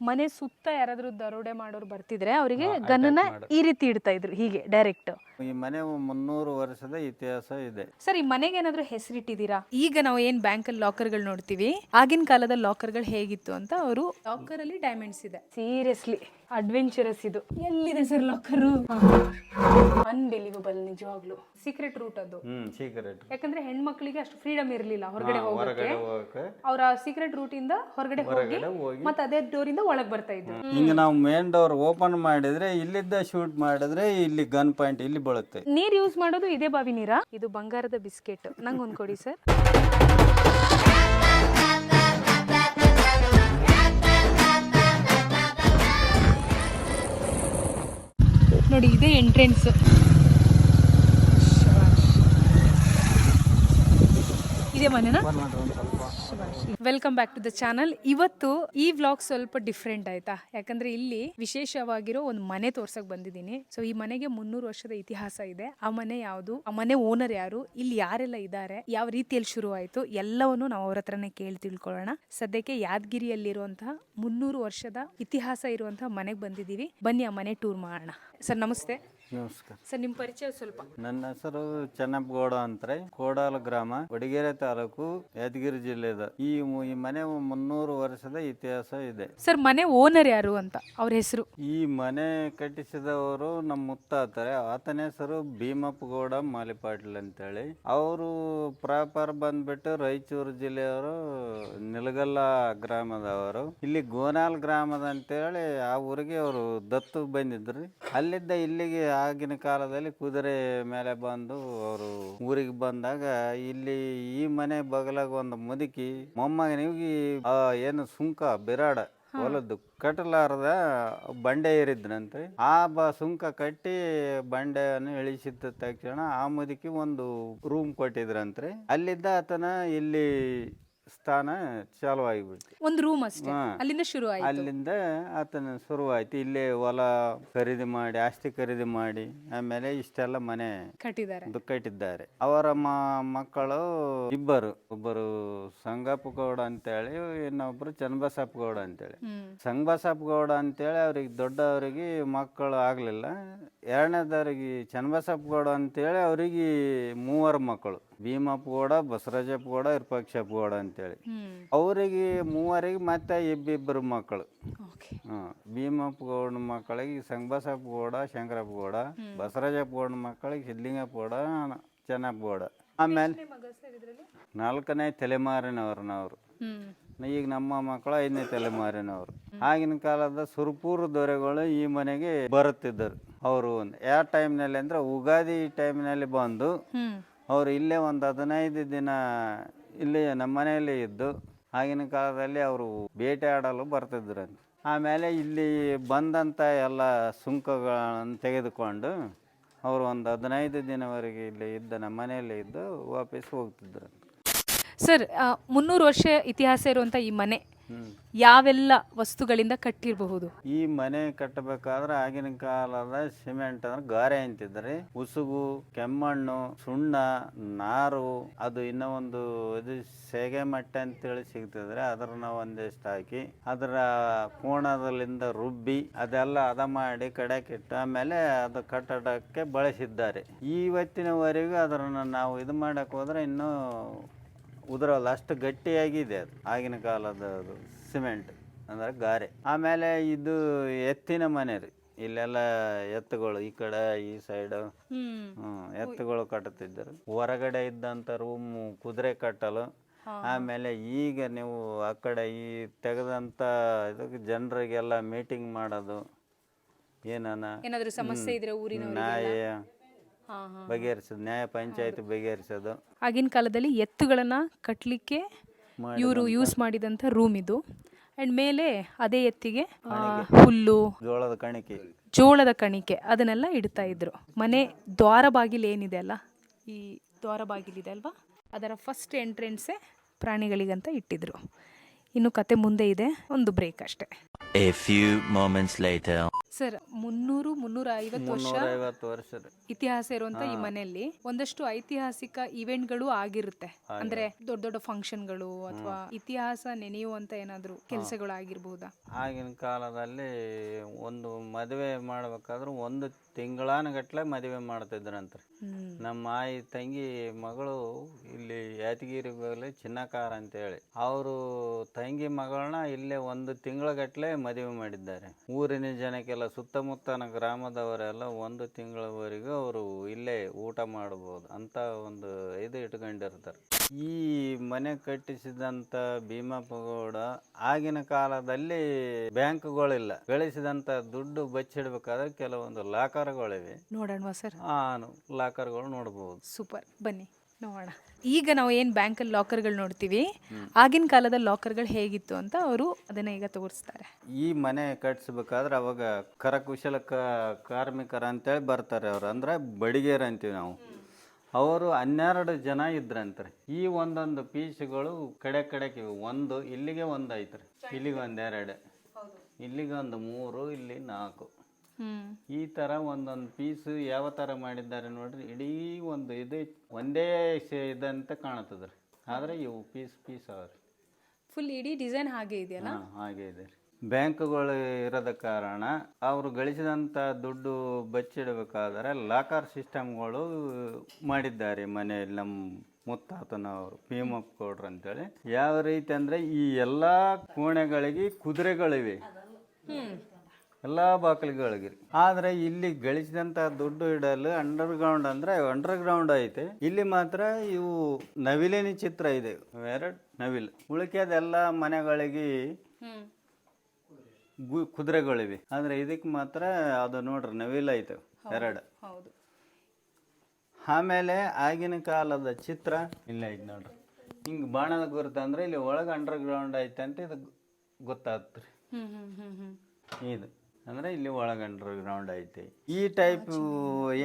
ಮನೆ ಸುತ್ತ ಯಾರಾದ್ರೂ ದರೋಡೆ ಮಾಡೋರು ಬರ್ತಿದ್ರೆ ಅವರಿಗೆ ಗನ್ನ ಈ ರೀತಿ ಇಡ್ತಾ ಇದ್ರು, ಹೀಗೆ ಡೈರೆಕ್ಟ್. ಈ ಮನೆ 300 ವರ್ಷದ ಇತಿಹಾಸ ಇದೆ. ಸರ್, ಈ ಮನೆಗೆ ಏನಾದ್ರು ಹೆಸರಿಟ್ಟಿದ್ದೀರಾ? ಈಗ ನಾವು ಏನ್ ಬ್ಯಾಂಕ್ ಅಲ್ಲಿ ಲಾಕರ್ಗಳು ನೋಡ್ತೀವಿ, ಆಗಿನ ಕಾಲದ ಲಾಕರ್ಗಳು ಹೇಗಿತ್ತು ಅಂತ ಅವರು ಲಾಕರ್ ಅಲ್ಲಿ ಡೈಮಂಡ್ಸ್ ಇದೆ. ಸೀರಿಯಸ್ಲಿ ಅಡ್ವೆಂಚರಸ್ ಇದು. ಎಲ್ಲಿದೆ ಸರ್ ಲಾಕರು? ಅನ್ಬಿಲೀವಬಲ್, ನಿಜವಾಗ್ಲು ಸೀಕ್ರೆಟ್ ರೂಟ್ ಅದು. ಸೀಕ್ರೆಟ್. ಯಾಕಂದ್ರೆ ಹೆಣ್ಮಕ್ಳಿಗೆ ಅಷ್ಟು ಫ್ರೀಡಮ್ ಇರಲಿಲ್ಲ ಹೊರಗಡೆ ಹೋಗಕ್ಕೆ. ಅವ್ರ ಸೀಕ್ರೆಟ್ ರೂಟ್ ಇಂದ ಹೊರಗಡೆ ಹೋಗಿ ಮತ್ತೆ ಅದೇ ಡೋರ್ ಇಂದ ಒಳಗ್ ಬರ್ತಾ ಇದ್ರು. ಹಿಂಗ ನಾವು ಮೇನ್ ಡೋರ್ ಓಪನ್ ಮಾಡಿದ್ರೆ ಇಲ್ಲಿದ್ದ ಶೂಟ್ ಮಾಡಿದ್ರೆ ಇಲ್ಲಿ ಗನ್ ಪಾಯಿಂಟ್ ಇಲ್ಲಿ ಬೀಳುತ್ತೆ. ನೀರ್ ಯೂಸ್ ಮಾಡೋದು ಇದೇ ಬಾವಿ ನೀರಾ? ಇದು ಬಂಗಾರದ ಬಿಸ್ಕೆಟ್, ನಂಗೆ ಒಂದ್ ಕೊಡಿ ಸರ್. ನೋಡಿ, ಇದೇ ಎಂಟ್ರೆನ್ಸ್. ಇದೇ ಮನೆನಾ? Welcome back to the channel. ಇವತ್ತು ಈ ವ್ಲಾಗ್ ಸ್ವಲ್ಪ ಡಿಫ್ರೆಂಟ್ ಆಯ್ತಾ, ಯಾಕಂದ್ರೆ ಇಲ್ಲಿ ವಿಶೇಷವಾಗಿರೋ ಒಂದು ಮನೆ ತೋರ್ಸಕ್ ಬಂದಿದ್ದೀನಿ. ಸೊ ಈ ಮನೆಗೆ 300 ವರ್ಷದ ಇತಿಹಾಸ ಇದೆ. ಆ ಮನೆ ಯಾವುದು, ಆ ಮನೆ ಓನರ್ ಯಾರು, ಇಲ್ಲಿ ಯಾರೆಲ್ಲ ಇದ್ದಾರೆ, ಯಾವ ರೀತಿಯಲ್ಲಿ ಶುರು ಆಯ್ತು, ಎಲ್ಲವನ್ನು ನಾವು ಅವ್ರ ಹತ್ರನೇ ಕೇಳಿ ತಿಳ್ಕೊಳ್ಳೋಣ. ಸದ್ಯಕ್ಕೆ ಯಾದಗಿರಿಯಲ್ಲಿರುವಂತಹ 300 ವರ್ಷದ ಇತಿಹಾಸ ಇರುವಂತಹ ಮನೆಗೆ ಬಂದಿದ್ದೀವಿ. ಬನ್ನಿ ಆ ಮನೆ ಟೂರ್ ಮಾಡೋಣ. ಸರ್ ನಮಸ್ತೆ. ನಮಸ್ಕಾರ ಸರ್, ನಿಮ್ಮ ಪರಿಚಯ ಸ್ವಲ್ಪ. ನನ್ನ ಹೆಸರು ಚೆನ್ನಪ್ಪಗೌಡ ಅಂತಾರೆ, ಕೋಡಾಲ ಗ್ರಾಮ, ವಡಗೇರೆ ತಾಲೂಕು, ಯಾದಗಿರಿ ಜಿಲ್ಲೆದ. ಈ ಮನೆ 300 ವರ್ಷದ ಇತಿಹಾಸ ಇದೆ. ಸರ್, ಮನೆ ಓನರ್ ಯಾರು ಅಂತ ಅವ್ರ ಹೆಸರು? ಈ ಮನೆ ಕಟ್ಟಿಸಿದವರು ನಮ್ಮ ಮುತ್ತಾತಾರೆ. ಆತನ ಹೆಸರು ಭೀಮಪ್ಪಗೌಡ ಮಾಲಿಪಾಟೀಲ್ ಅಂತೇಳಿ. ಅವರು ಪ್ರಾಪರ್ ಬಂದ್ಬಿಟ್ಟು ರಾಯಚೂರು ಜಿಲ್ಲೆಯವರು, ನಿಲಗಲ್ಲ ಗ್ರಾಮದವರು. ಇಲ್ಲಿ ಗೋನಾಲ್ ಗ್ರಾಮದ ಅಂತೇಳಿ ಆ ಊರಿಗೆ ಅವರು ದತ್ತು ಬಂದಿದ್ರು. ಅಲ್ಲಿದ್ದ ಇಲ್ಲಿಗೆ ಆಗಿನ ಕಾಲದಲ್ಲಿ ಕುದುರೆ ಮೇಲೆ ಬಂದು ಅವರು ಊರಿಗೆ ಬಂದಾಗ ಇಲ್ಲಿ ಈ ಮನೆ ಬಗಲಾಗ ಒಂದು ಮುದುಕಿ ಮೊಮ್ಮಗನಿಗೆ ಏನು ಸುಂಕ ಬಿರಾಡ ಹೊಲದ್ದು ಕಟ್ಟಲಾರದ ಬಂಡೆ ಏರಿದ್ರಂತೆ. ಆ ಸುಂಕ ಕಟ್ಟಿ ಬಂಡೆಯನ್ನು ಇಳಿಸಿದ ತಕ್ಷಣ ಆ ಮುದುಕಿ ಒಂದು ರೂಮ್ ಕೊಟ್ಟಿದ್ರಂತ್ರಿ. ಅಲ್ಲಿದ್ದ ಆತನ ಇಲ್ಲಿ ಸ್ಥಾನ ಚಾಲು ಆಗಿಬಿಡ್ತು. ಒಂದು ರೂಮ್ ಅಷ್ಟೇ, ಅಲ್ಲಿಂದ ಶುರು ಆಯ್ತು. ಅಲ್ಲಿಂದ ಆತನ ಶುರುವಾಯ್ತು. ಇಲ್ಲೇ ಹೊಲ ಖರೀದಿ ಮಾಡಿ, ಆಸ್ತಿ ಖರೀದಿ ಮಾಡಿ, ಆಮೇಲೆ ಇಷ್ಟೆಲ್ಲ ಮನೆ ಕಟ್ಟಿದ್ದಾರೆ. ಅವರ ಮಕ್ಕಳು ಇಬ್ಬರು, ಒಬ್ಬರು ಸಂಗಪ್ಪ ಗೌಡ ಅಂತೇಳಿ, ಇನ್ನೊಬ್ರು ಚನ್ನಬಸಪ್ಪ ಗೌಡ ಅಂತೇಳಿ. ಸಂಗಬಸಪ್ಪ ಗೌಡ ಅಂತೇಳಿ ಅವ್ರಿಗೆ ದೊಡ್ಡವರಿಗೆ ಮಕ್ಕಳು ಆಗ್ಲಿಲ್ಲ. ಎರಡನೇದವ್ರಿಗೆ ಚನ್ನಬಸಪ್ಪ ಗೌಡ ಅಂತೇಳಿ ಅವ್ರಿಗೆ 3 ಮಕ್ಕಳು, ಭೀಮಪ್ಪ ಗೌಡ, ಬಸವರಾಜಪ್ಪ ಗೌಡ, ವಿರೂಪಾಕ್ಷಪ್ಪ ಗೌಡ ಅಂತೇಳಿ. ಅವರಿಗೆ 3 ಮತ್ತೆ ಇಬ್ಬಿಬ್ಬರು ಮಕ್ಕಳು. ಭೀಮಪ್ಪ ಗೌಡ ಮಕ್ಕಳಿಗೆ ಸಂಗಬಸಪ್ಪ ಗೌಡ, ಶಂಕರಪ್ಪ ಗೌಡ, ಬಸವರಾಜಪ್ಪ ಗೌಡ ಮಕ್ಕಳಿಗೆ ಸಿದ್ಲಿಂಗಪ್ಪ ಗೌಡ, ಚೆನ್ನಪ್ಪ ಗೌಡ. ಆಮೇಲೆ 4ನೇ ತಲೆಮಾರಿನವ್ರು ನಾವು. ಈಗ ನಮ್ಮ ಮಕ್ಕಳು 5ನೇ ತಲೆಮಾರಿನವರು. ಆಗಿನ ಕಾಲದ ಸುರಪುರ ದೊರೆಗಳು ಈ ಮನೆಗೆ ಬರುತ್ತಿದ್ದರು. ಅವರು ಯಾವ ಟೈಮ್ನಲ್ಲಿ ಅಂದ್ರೆ ಉಗಾದಿ ಟೈಮ್ನಲ್ಲಿ ಬಂದು ಅವರು ಇಲ್ಲೇ ಒಂದು 15 ದಿನ ಇಲ್ಲಿ ನಮ್ಮ ಮನೆಯಲ್ಲೇ ಇದ್ದು, ಆಗಿನ ಕಾಲದಲ್ಲಿ ಅವರು ಬೇಟೆ ಆಡಲು ಬರ್ತಿದ್ರಂತೆ. ಆಮೇಲೆ ಇಲ್ಲಿ ಬಂದಂಥ ಎಲ್ಲ ಸುಂಕಗಳನ್ನು ತೆಗೆದುಕೊಂಡು ಅವರು ಒಂದು 15 ದಿನವರೆಗೆ ಇಲ್ಲಿ ಇದ್ದ ನಮ್ಮ ಮನೆಯಲ್ಲೇ ಇದ್ದು ವಾಪಸ್ ಹೋಗ್ತಿದ್ರಂತೆ. ಸರ್, 300 ವರ್ಷ ಇತಿಹಾಸ ಇರುವಂಥ ಈ ಮನೆ ಯಾವೆಲ್ಲ ವಸ್ತುಗಳಿಂದ ಕಟ್ಟಿರಬಹುದು? ಈ ಮನೆ ಕಟ್ಟಬೇಕಾದ್ರೆ ಆಗಿನ ಕಾಲದ ಸಿಮೆಂಟ್ ಅಂದ್ರೆ ಗಾರೆ ಅಂತಿದ್ರೆ, ಉಸುಗು, ಕೆಮ್ಮಣ್ಣು, ಸುಣ್ಣ, ನಾರು, ಅದು ಇನ್ನೂ ಒಂದು ಇದು ಸೇಗೆ ಮಟ್ಟೆ ಅಂತೇಳಿ ಸಿಗ್ತಿದ್ರೆ ಅದನ್ನ ಒಂದಿಷ್ಟು ಹಾಕಿ ಅದರ ಕೋಣದಲ್ಲಿಂದ ರುಬ್ಬಿ ಅದೆಲ್ಲ ಹದ ಮಾಡಿ ಕಡೆಕಿಟ್ಟು ಆಮೇಲೆ ಅದು ಕಟ್ಟಡಕ್ಕೆ ಬಳಸಿದ್ದಾರೆ. ಇವತ್ತಿನವರೆಗೂ ಅದನ್ನು ನಾವು ಇದು ಮಾಡಕ್ ಹೋದ್ರೆ ಇನ್ನೂ ಉದುರಲ್ಲ, ಅಷ್ಟು ಗಟ್ಟಿಯಾಗಿದೆ ಅದು ಆಗಿನ ಕಾಲದ ಸಿಮೆಂಟ್ ಅಂದ್ರೆ ಗಾರೆ. ಆಮೇಲೆ ಇದು ಎತ್ತಿನ ಮನೆ ರೀ. ಇಲ್ಲೆಲ್ಲ ಎತ್ತುಗಳು ಈ ಕಡೆ ಈ ಸೈಡ್ ಎತ್ತುಗಳು ಕಟ್ಟುತ್ತಿದ್ದರು. ಹೊರಗಡೆ ಇದ್ದಂಥ ರೂಮ್ ಕುದುರೆ ಕಟ್ಟಲು. ಆಮೇಲೆ ಈಗ ನೀವು ಆ ಕಡೆ ಈ ತೆಗೆದಂತ ಇದಕ್ಕೆ ಜನರಿಗೆಲ್ಲ ಮೀಟಿಂಗ್ ಮಾಡೋದು, ಏನಾದರೂ ಸಮಸ್ಯೆ ಇದ್ರೆ ಊರಿನ ನ್ಯಾಯ ಬಗೆಹರಿಸೋದು, ನ್ಯಾಯ ಪಂಚಾಯತ್ ಬಗೆಹರಿಸೋದು. ಆಗಿನ ಕಾಲದಲ್ಲಿ ಎತ್ತುಗಳನ್ನ ಕಟ್ಟಲಿಕ್ಕೆ ಇವರು ಯೂಸ್ ಮಾಡಿದಂಥ ರೂಮ್ ಇದು. ಅಂಡ್ ಮೇಲೆ ಅದೇ ಎತ್ತಿಗೆ ಹುಲ್ಲು, ಜೋಳದ ಕಣಿಕೆ ಅದನ್ನೆಲ್ಲ ಇಡ್ತಾ ಇದ್ರು. ಮನೆ ದ್ವಾರ ಬಾಗಿಲು ಏನಿದೆ ಅಲ್ಲ, ಈ ದ್ವಾರ ಬಾಗಿಲಿದೆ ಅಲ್ವಾ, ಅದರ ಫಸ್ಟ್ ಎಂಟ್ರೆನ್ಸೇ ಪ್ರಾಣಿಗಳಿಗಂತ ಇಟ್ಟಿದ್ರು. ಇನ್ನು ಕತೆ ಮುಂದೆ ಇದೆ, ಒಂದು ಬ್ರೇಕ್ ಅಷ್ಟೇ. A few moments later. Sir 300-350 ವರ್ಷ 350 ವರ್ಷದ ಇತಿಹಾಸ ಇರುವಂತ ಈ ಮನೆಯಲ್ಲಿ ಒಂದಷ್ಟು ಐತಿಹಾಸಿಕ ಇವೆಂಟ್ಗಳು ಆಗಿರುತ್ತೆ. ಅಂದ್ರೆ ದೊಡ್ಡ ದೊಡ್ಡ ಫಂಕ್ಷನ್ಗಳು ಅಥವಾ ಇತಿಹಾಸ ನೆನೆಯುವಂತ ಏನಾದ್ರು ಕೆಲಸಗಳು ಆಗಿರಬಹುದಾ? ಆಗಿನ ಕಾಲದಲ್ಲಿ ಒಂದು ಮದುವೆ ಮಾಡ್ಬೇಕಾದ್ರೆ 1 ತಿಂಗಳಾನಗಟ್ಲೆ ಮದುವೆ ಮಾಡ್ತಿದ್ರಂತ್ರಿ. ನಮ್ಮ ಆಯಿ ತಂಗಿ ಮಗಳು ಇಲ್ಲಿ ಯಾದಗಿರಿ ಬಳಿ ಚಿನ್ನಕಾರ ಅಂತೇಳಿ ಅವರು ತಂಗಿ ಮಗಳನ್ನ ಇಲ್ಲೇ 1 ತಿಂಗಳಗಟ್ಲೆ ಮದುವೆ ಮಾಡಿದ್ದಾರೆ. ಊರಿನ ಜನಕ್ಕೆಲ್ಲ ಸುತ್ತಮುತ್ತನ ಗ್ರಾಮದವರೆಲ್ಲ 1 ತಿಂಗಳವರೆಗೂ ಅವರು ಇಲ್ಲೇ ಊಟ ಮಾಡಬಹುದು ಅಂತ ಒಂದು ಇದು ಇಟ್ಕೊಂಡಿರ್ತಾರೆ. ಈ ಮನೆ ಕಟ್ಟಿಸಿದಂತ ಭೀಮಪ್ಪಗೌಡ ಆಗಿನ ಕಾಲದಲ್ಲಿ ಬ್ಯಾಂಕ್ಗಳಿಲ್ಲ, ಗಳಿಸಿದಂತ ದುಡ್ಡು ಬಚ್ಚಿಡ್ಬೇಕಾದ್ರೆ ಕೆಲವೊಂದು ಲಾಕರ್ಗಳಿವೆ. ನೋಡೋಣ ಸರ್. ಲಾಕರ್ಗಳು ನೋಡಬಹುದು. ಸೂಪರ್, ಬನ್ನಿ ನೋಡೋಣ. ಈಗ ನಾವು ಏನು ಬ್ಯಾಂಕಲ್ಲಿ ಲಾಕರ್ಗಳು ನೋಡ್ತೀವಿ, ಆಗಿನ ಕಾಲದ ಲಾಕರ್ಗಳು ಹೇಗಿತ್ತು ಅಂತ ಅವರು ಅದನ್ನ ಈಗ ತೋರಿಸ್ತಾರೆ. ಈ ಮನೆ ಕಟ್ಸ್ಬೇಕಾದ್ರೆ ಅವಾಗ ಕರಕುಶಲ ಕಾರ್ಮಿಕರ ಅಂತೇಳಿ ಬರ್ತಾರೆ ಅವ್ರು, ಅಂದ್ರೆ ಬಡಿಗೇರ ಅಂತೀವಿ ನಾವು. ಅವರು 12 ಜನ ಇದ್ರಂತ್ರಿ. ಈ ಒಂದೊಂದು ಪೀಸ್ಗಳು ಕಡೆಗೆ ಒಂದು ಇಲ್ಲಿಗೆ ಒಂದು ಐತ್ರಿ, ಇಲ್ಲಿಗೆ 1 2, ಇಲ್ಲಿಗೆ 1 3, ಇಲ್ಲಿ 4. ಈ ತರ ಒಂದೊಂದು ಪೀಸ್ ಯಾವ ತರ ಮಾಡಿದ್ದಾರೆ ನೋಡ್ರಿ. ಇಡೀ ಒಂದು ಇದು ಒಂದೇ ಇದಂತ ಕಾಣುತ್ತದ್ರಿ, ಆದ್ರೆ ಇವು ಪೀಸ್ ಅವ್ರಿ. ಫುಲ್ ಇಡೀ ಡಿಸೈನ್ ಹಾಗೆ ಇದೆಯಲ್ಲ? ಹಾಗೆ ಇದೆ. ಬ್ಯಾಂಕ್ಗಳು ಇರೋದ ಕಾರಣ ಅವರು ಗಳಿಸಿದಂಥ ದುಡ್ಡು ಬಚ್ಚಿಡಬೇಕಾದ್ರೆ ಲಾಕರ್ ಸಿಸ್ಟಮ್ಗಳು ಮಾಡಿದ್ದಾರೆ ಮನೆಯಲ್ಲಿ. ನಮ್ಮ ಮುತ್ತಾತನವರು ಭೀಮಪ್ಪ ಗೌಡ್ರು ಅಂತೇಳಿ. ಯಾವ ರೀತಿ ಅಂದರೆ ಈ ಎಲ್ಲ ಕೋಣೆಗಳಿಗೆ ಕುದುರೆಗಳಿವೆ, ಎಲ್ಲ ಬಾಗಿಲುಗಳಿಗೆ. ಆದರೆ ಇಲ್ಲಿ ಗಳಿಸಿದಂಥ ದುಡ್ಡು ಇಡಲು ಅಂಡರ್ಗ್ರೌಂಡ್ ಅಂದರೆ ಅಂಡರ್ಗ್ರೌಂಡ್ ಐತೆ. ಇಲ್ಲಿ ಮಾತ್ರ ಇವು ನವಿಲಿನ ಚಿತ್ರ ಇದೆ, 2 ನವಿಲು. ಉಳಿಕೆದೆಲ್ಲ ಮನೆಗಳಿಗೆ ಕುದುರೆಗಳಿವೆ, ಆದ್ರೆ ಇದಕ್ಕೆ ಮಾತ್ರ ಅದು ನೋಡ್ರಿ ನವಿಲ್ ಐತೆ 2. ಆಮೇಲೆ ಆಗಿನ ಕಾಲದ ಚಿತ್ರ ಇಲ್ಲ ಐತೆ ನೋಡ್ರಿ. ಹಿಂಗೆ ಬಾಣದ ಗುರುತು ಅಂದ್ರೆ ಇಲ್ಲಿ ಒಳಗೆ ಅಂಡರ್ಗ್ರೌಂಡ್ ಐತೆ ಅಂತ ಇದು ಗೊತ್ತಾಗ್ತರಿ. ಇದು ಅಂದ್ರೆ ಇಲ್ಲಿ ಒಳಗೆ ಅಂಡರ್ಗ್ರೌಂಡ್ ಐತೆ. ಈ ಟೈಪ್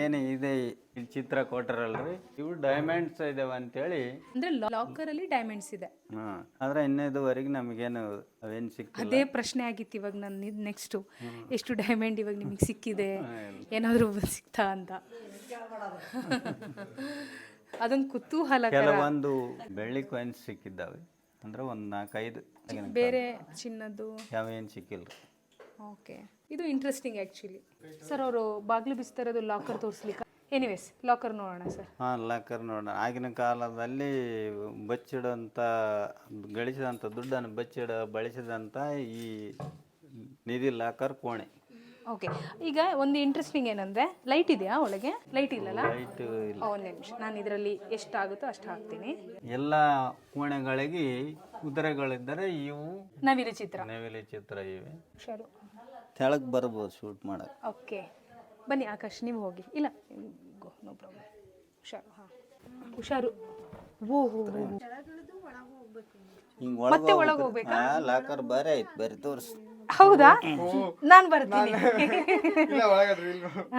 ಏನು ಇದೆ ಇಲ್ಲಿ ಚಿತ್ರ ಕೊಟ್ಟರಲ್ರಿ, ಇವು ಡೈಮಂಡ್ಸ್ ಇದಾವೆ ಅಂತೇಳಿ. ಅಂದ್ರೆ ಲಾಕರ್ ಅಲ್ಲಿ ಡೈಮಂಡ್ಸ್ ಇದೆ. ಆದ್ರೆ ಇನ್ನೇದುವರೆಗೆ ನಮಗೇನು ಅವೇನು ಸಿಕ್ಕಿಲ್ಲ. ಅದೇ ಪ್ರಶ್ನೆ ಆಗಿತ್ತು ಇವಾಗ ನನ್ನ ನೆಕ್ಸ್ಟ್, ಎಷ್ಟು ಡೈಮಂಡ್ ಇವಾಗ ನಿಮಗೆ ಸಿಕ್ಕಿದೆ, ಏನಾದರೂ ಸಿಕ್ತಾ ಅಂತ. ಅದೊಂದು ಕುತೂಹಲ. ಕೆಲವೊಂದು ಬೆಳ್ಳಿ ಕಾಯಿನ್ಸ್ ಸಿಕ್ಕಿದ್ದಾವೆ, ಅಂದ್ರೆ ಒಂದು 4-5. ಬೇರೆ ಚಿನ್ನದ್ದು ಯಾವೇನು ಸಿಕ್ಕಿಲ್ಲ. ಓಕೆ, ಇದು ಇಂಟ್ರೆಸ್ಟಿಂಗ್ ಆ್ಯಕ್ಚುಲಿ. ಸರ್ ಅವರು ಬಾಗಿಲು ಬಿಸ್ತಾ ಇರೋದು ಲಾಕರ್ ತೋರಿಸ್ಲಿಕ್ಕೆ. ಎನಿವೇಸ್ ಲಾಕರ್ ನೋಡೋಣ ಸರ್. ಲಾಕರ್ ನೋಡೋಣ. ಆಗಿನ ಕಾಲದಲ್ಲಿ ಬಚ್ಚಿಡುವಂಥ ಗಳಿಸಿದಂಥ ದುಡ್ಡನ್ನು ಬಳಸಿದಂಥ ಈ ನಿಧಿ ಲಾಕರ್ ಕೋಣೆ. ಓಕೆ, ಈಗ ಒಂದು ಇಂಟ್ರೆಸ್ಟಿಂಗ್ ಏನಂದರೆ ಲೈಟ್ ಇದೆಯಾ ಒಳಗೆ? ಲೈಟ್ ಇಲ್ಲಲ್ಲ? ಲೈಟ್ ಇಲ್ಲ. ಒಂದು ನಿಮಿಷ, ನಾನು ಇದರಲ್ಲಿ ಎಷ್ಟಾಗುತ್ತೋ ಅಷ್ಟು ಹಾಕ್ತೀನಿ. ಎಲ್ಲ ಕೋಣೆಗಳಿಗೆ ಕುದುರೆಗಳಿದ್ದರೆ ಇವು ನವಿಲು ಚಿತ್ರ ಇವೆ. ಹುಷಾರು, ಕೆಳಗೆ ಬರ್ಬೋದು ಶೂಟ್ ಮಾಡಕ್ಕೆ. ಓಕೆ, ಬನ್ನಿ ಆಕಾಶ್ ನೀವು ಹೋಗಿ. ಇಲ್ಲ ನೋ ಪ್ರಾಬ್ಲಮ್. ಹುಷಾರು, ಹಾಂ ಹುಷಾರು. ಓಹೋ, ಮತ್ತೆ ಒಳಗೆ ಹೋಗ್ಬೇಕಾ? ಲಾಕರ್ ಬಾರಿ ಐತೆ, ಬರೀ ತೋರಿಸಿ. ಹೌದಾ? ನಾನು ಬರ್ತೀನಿ.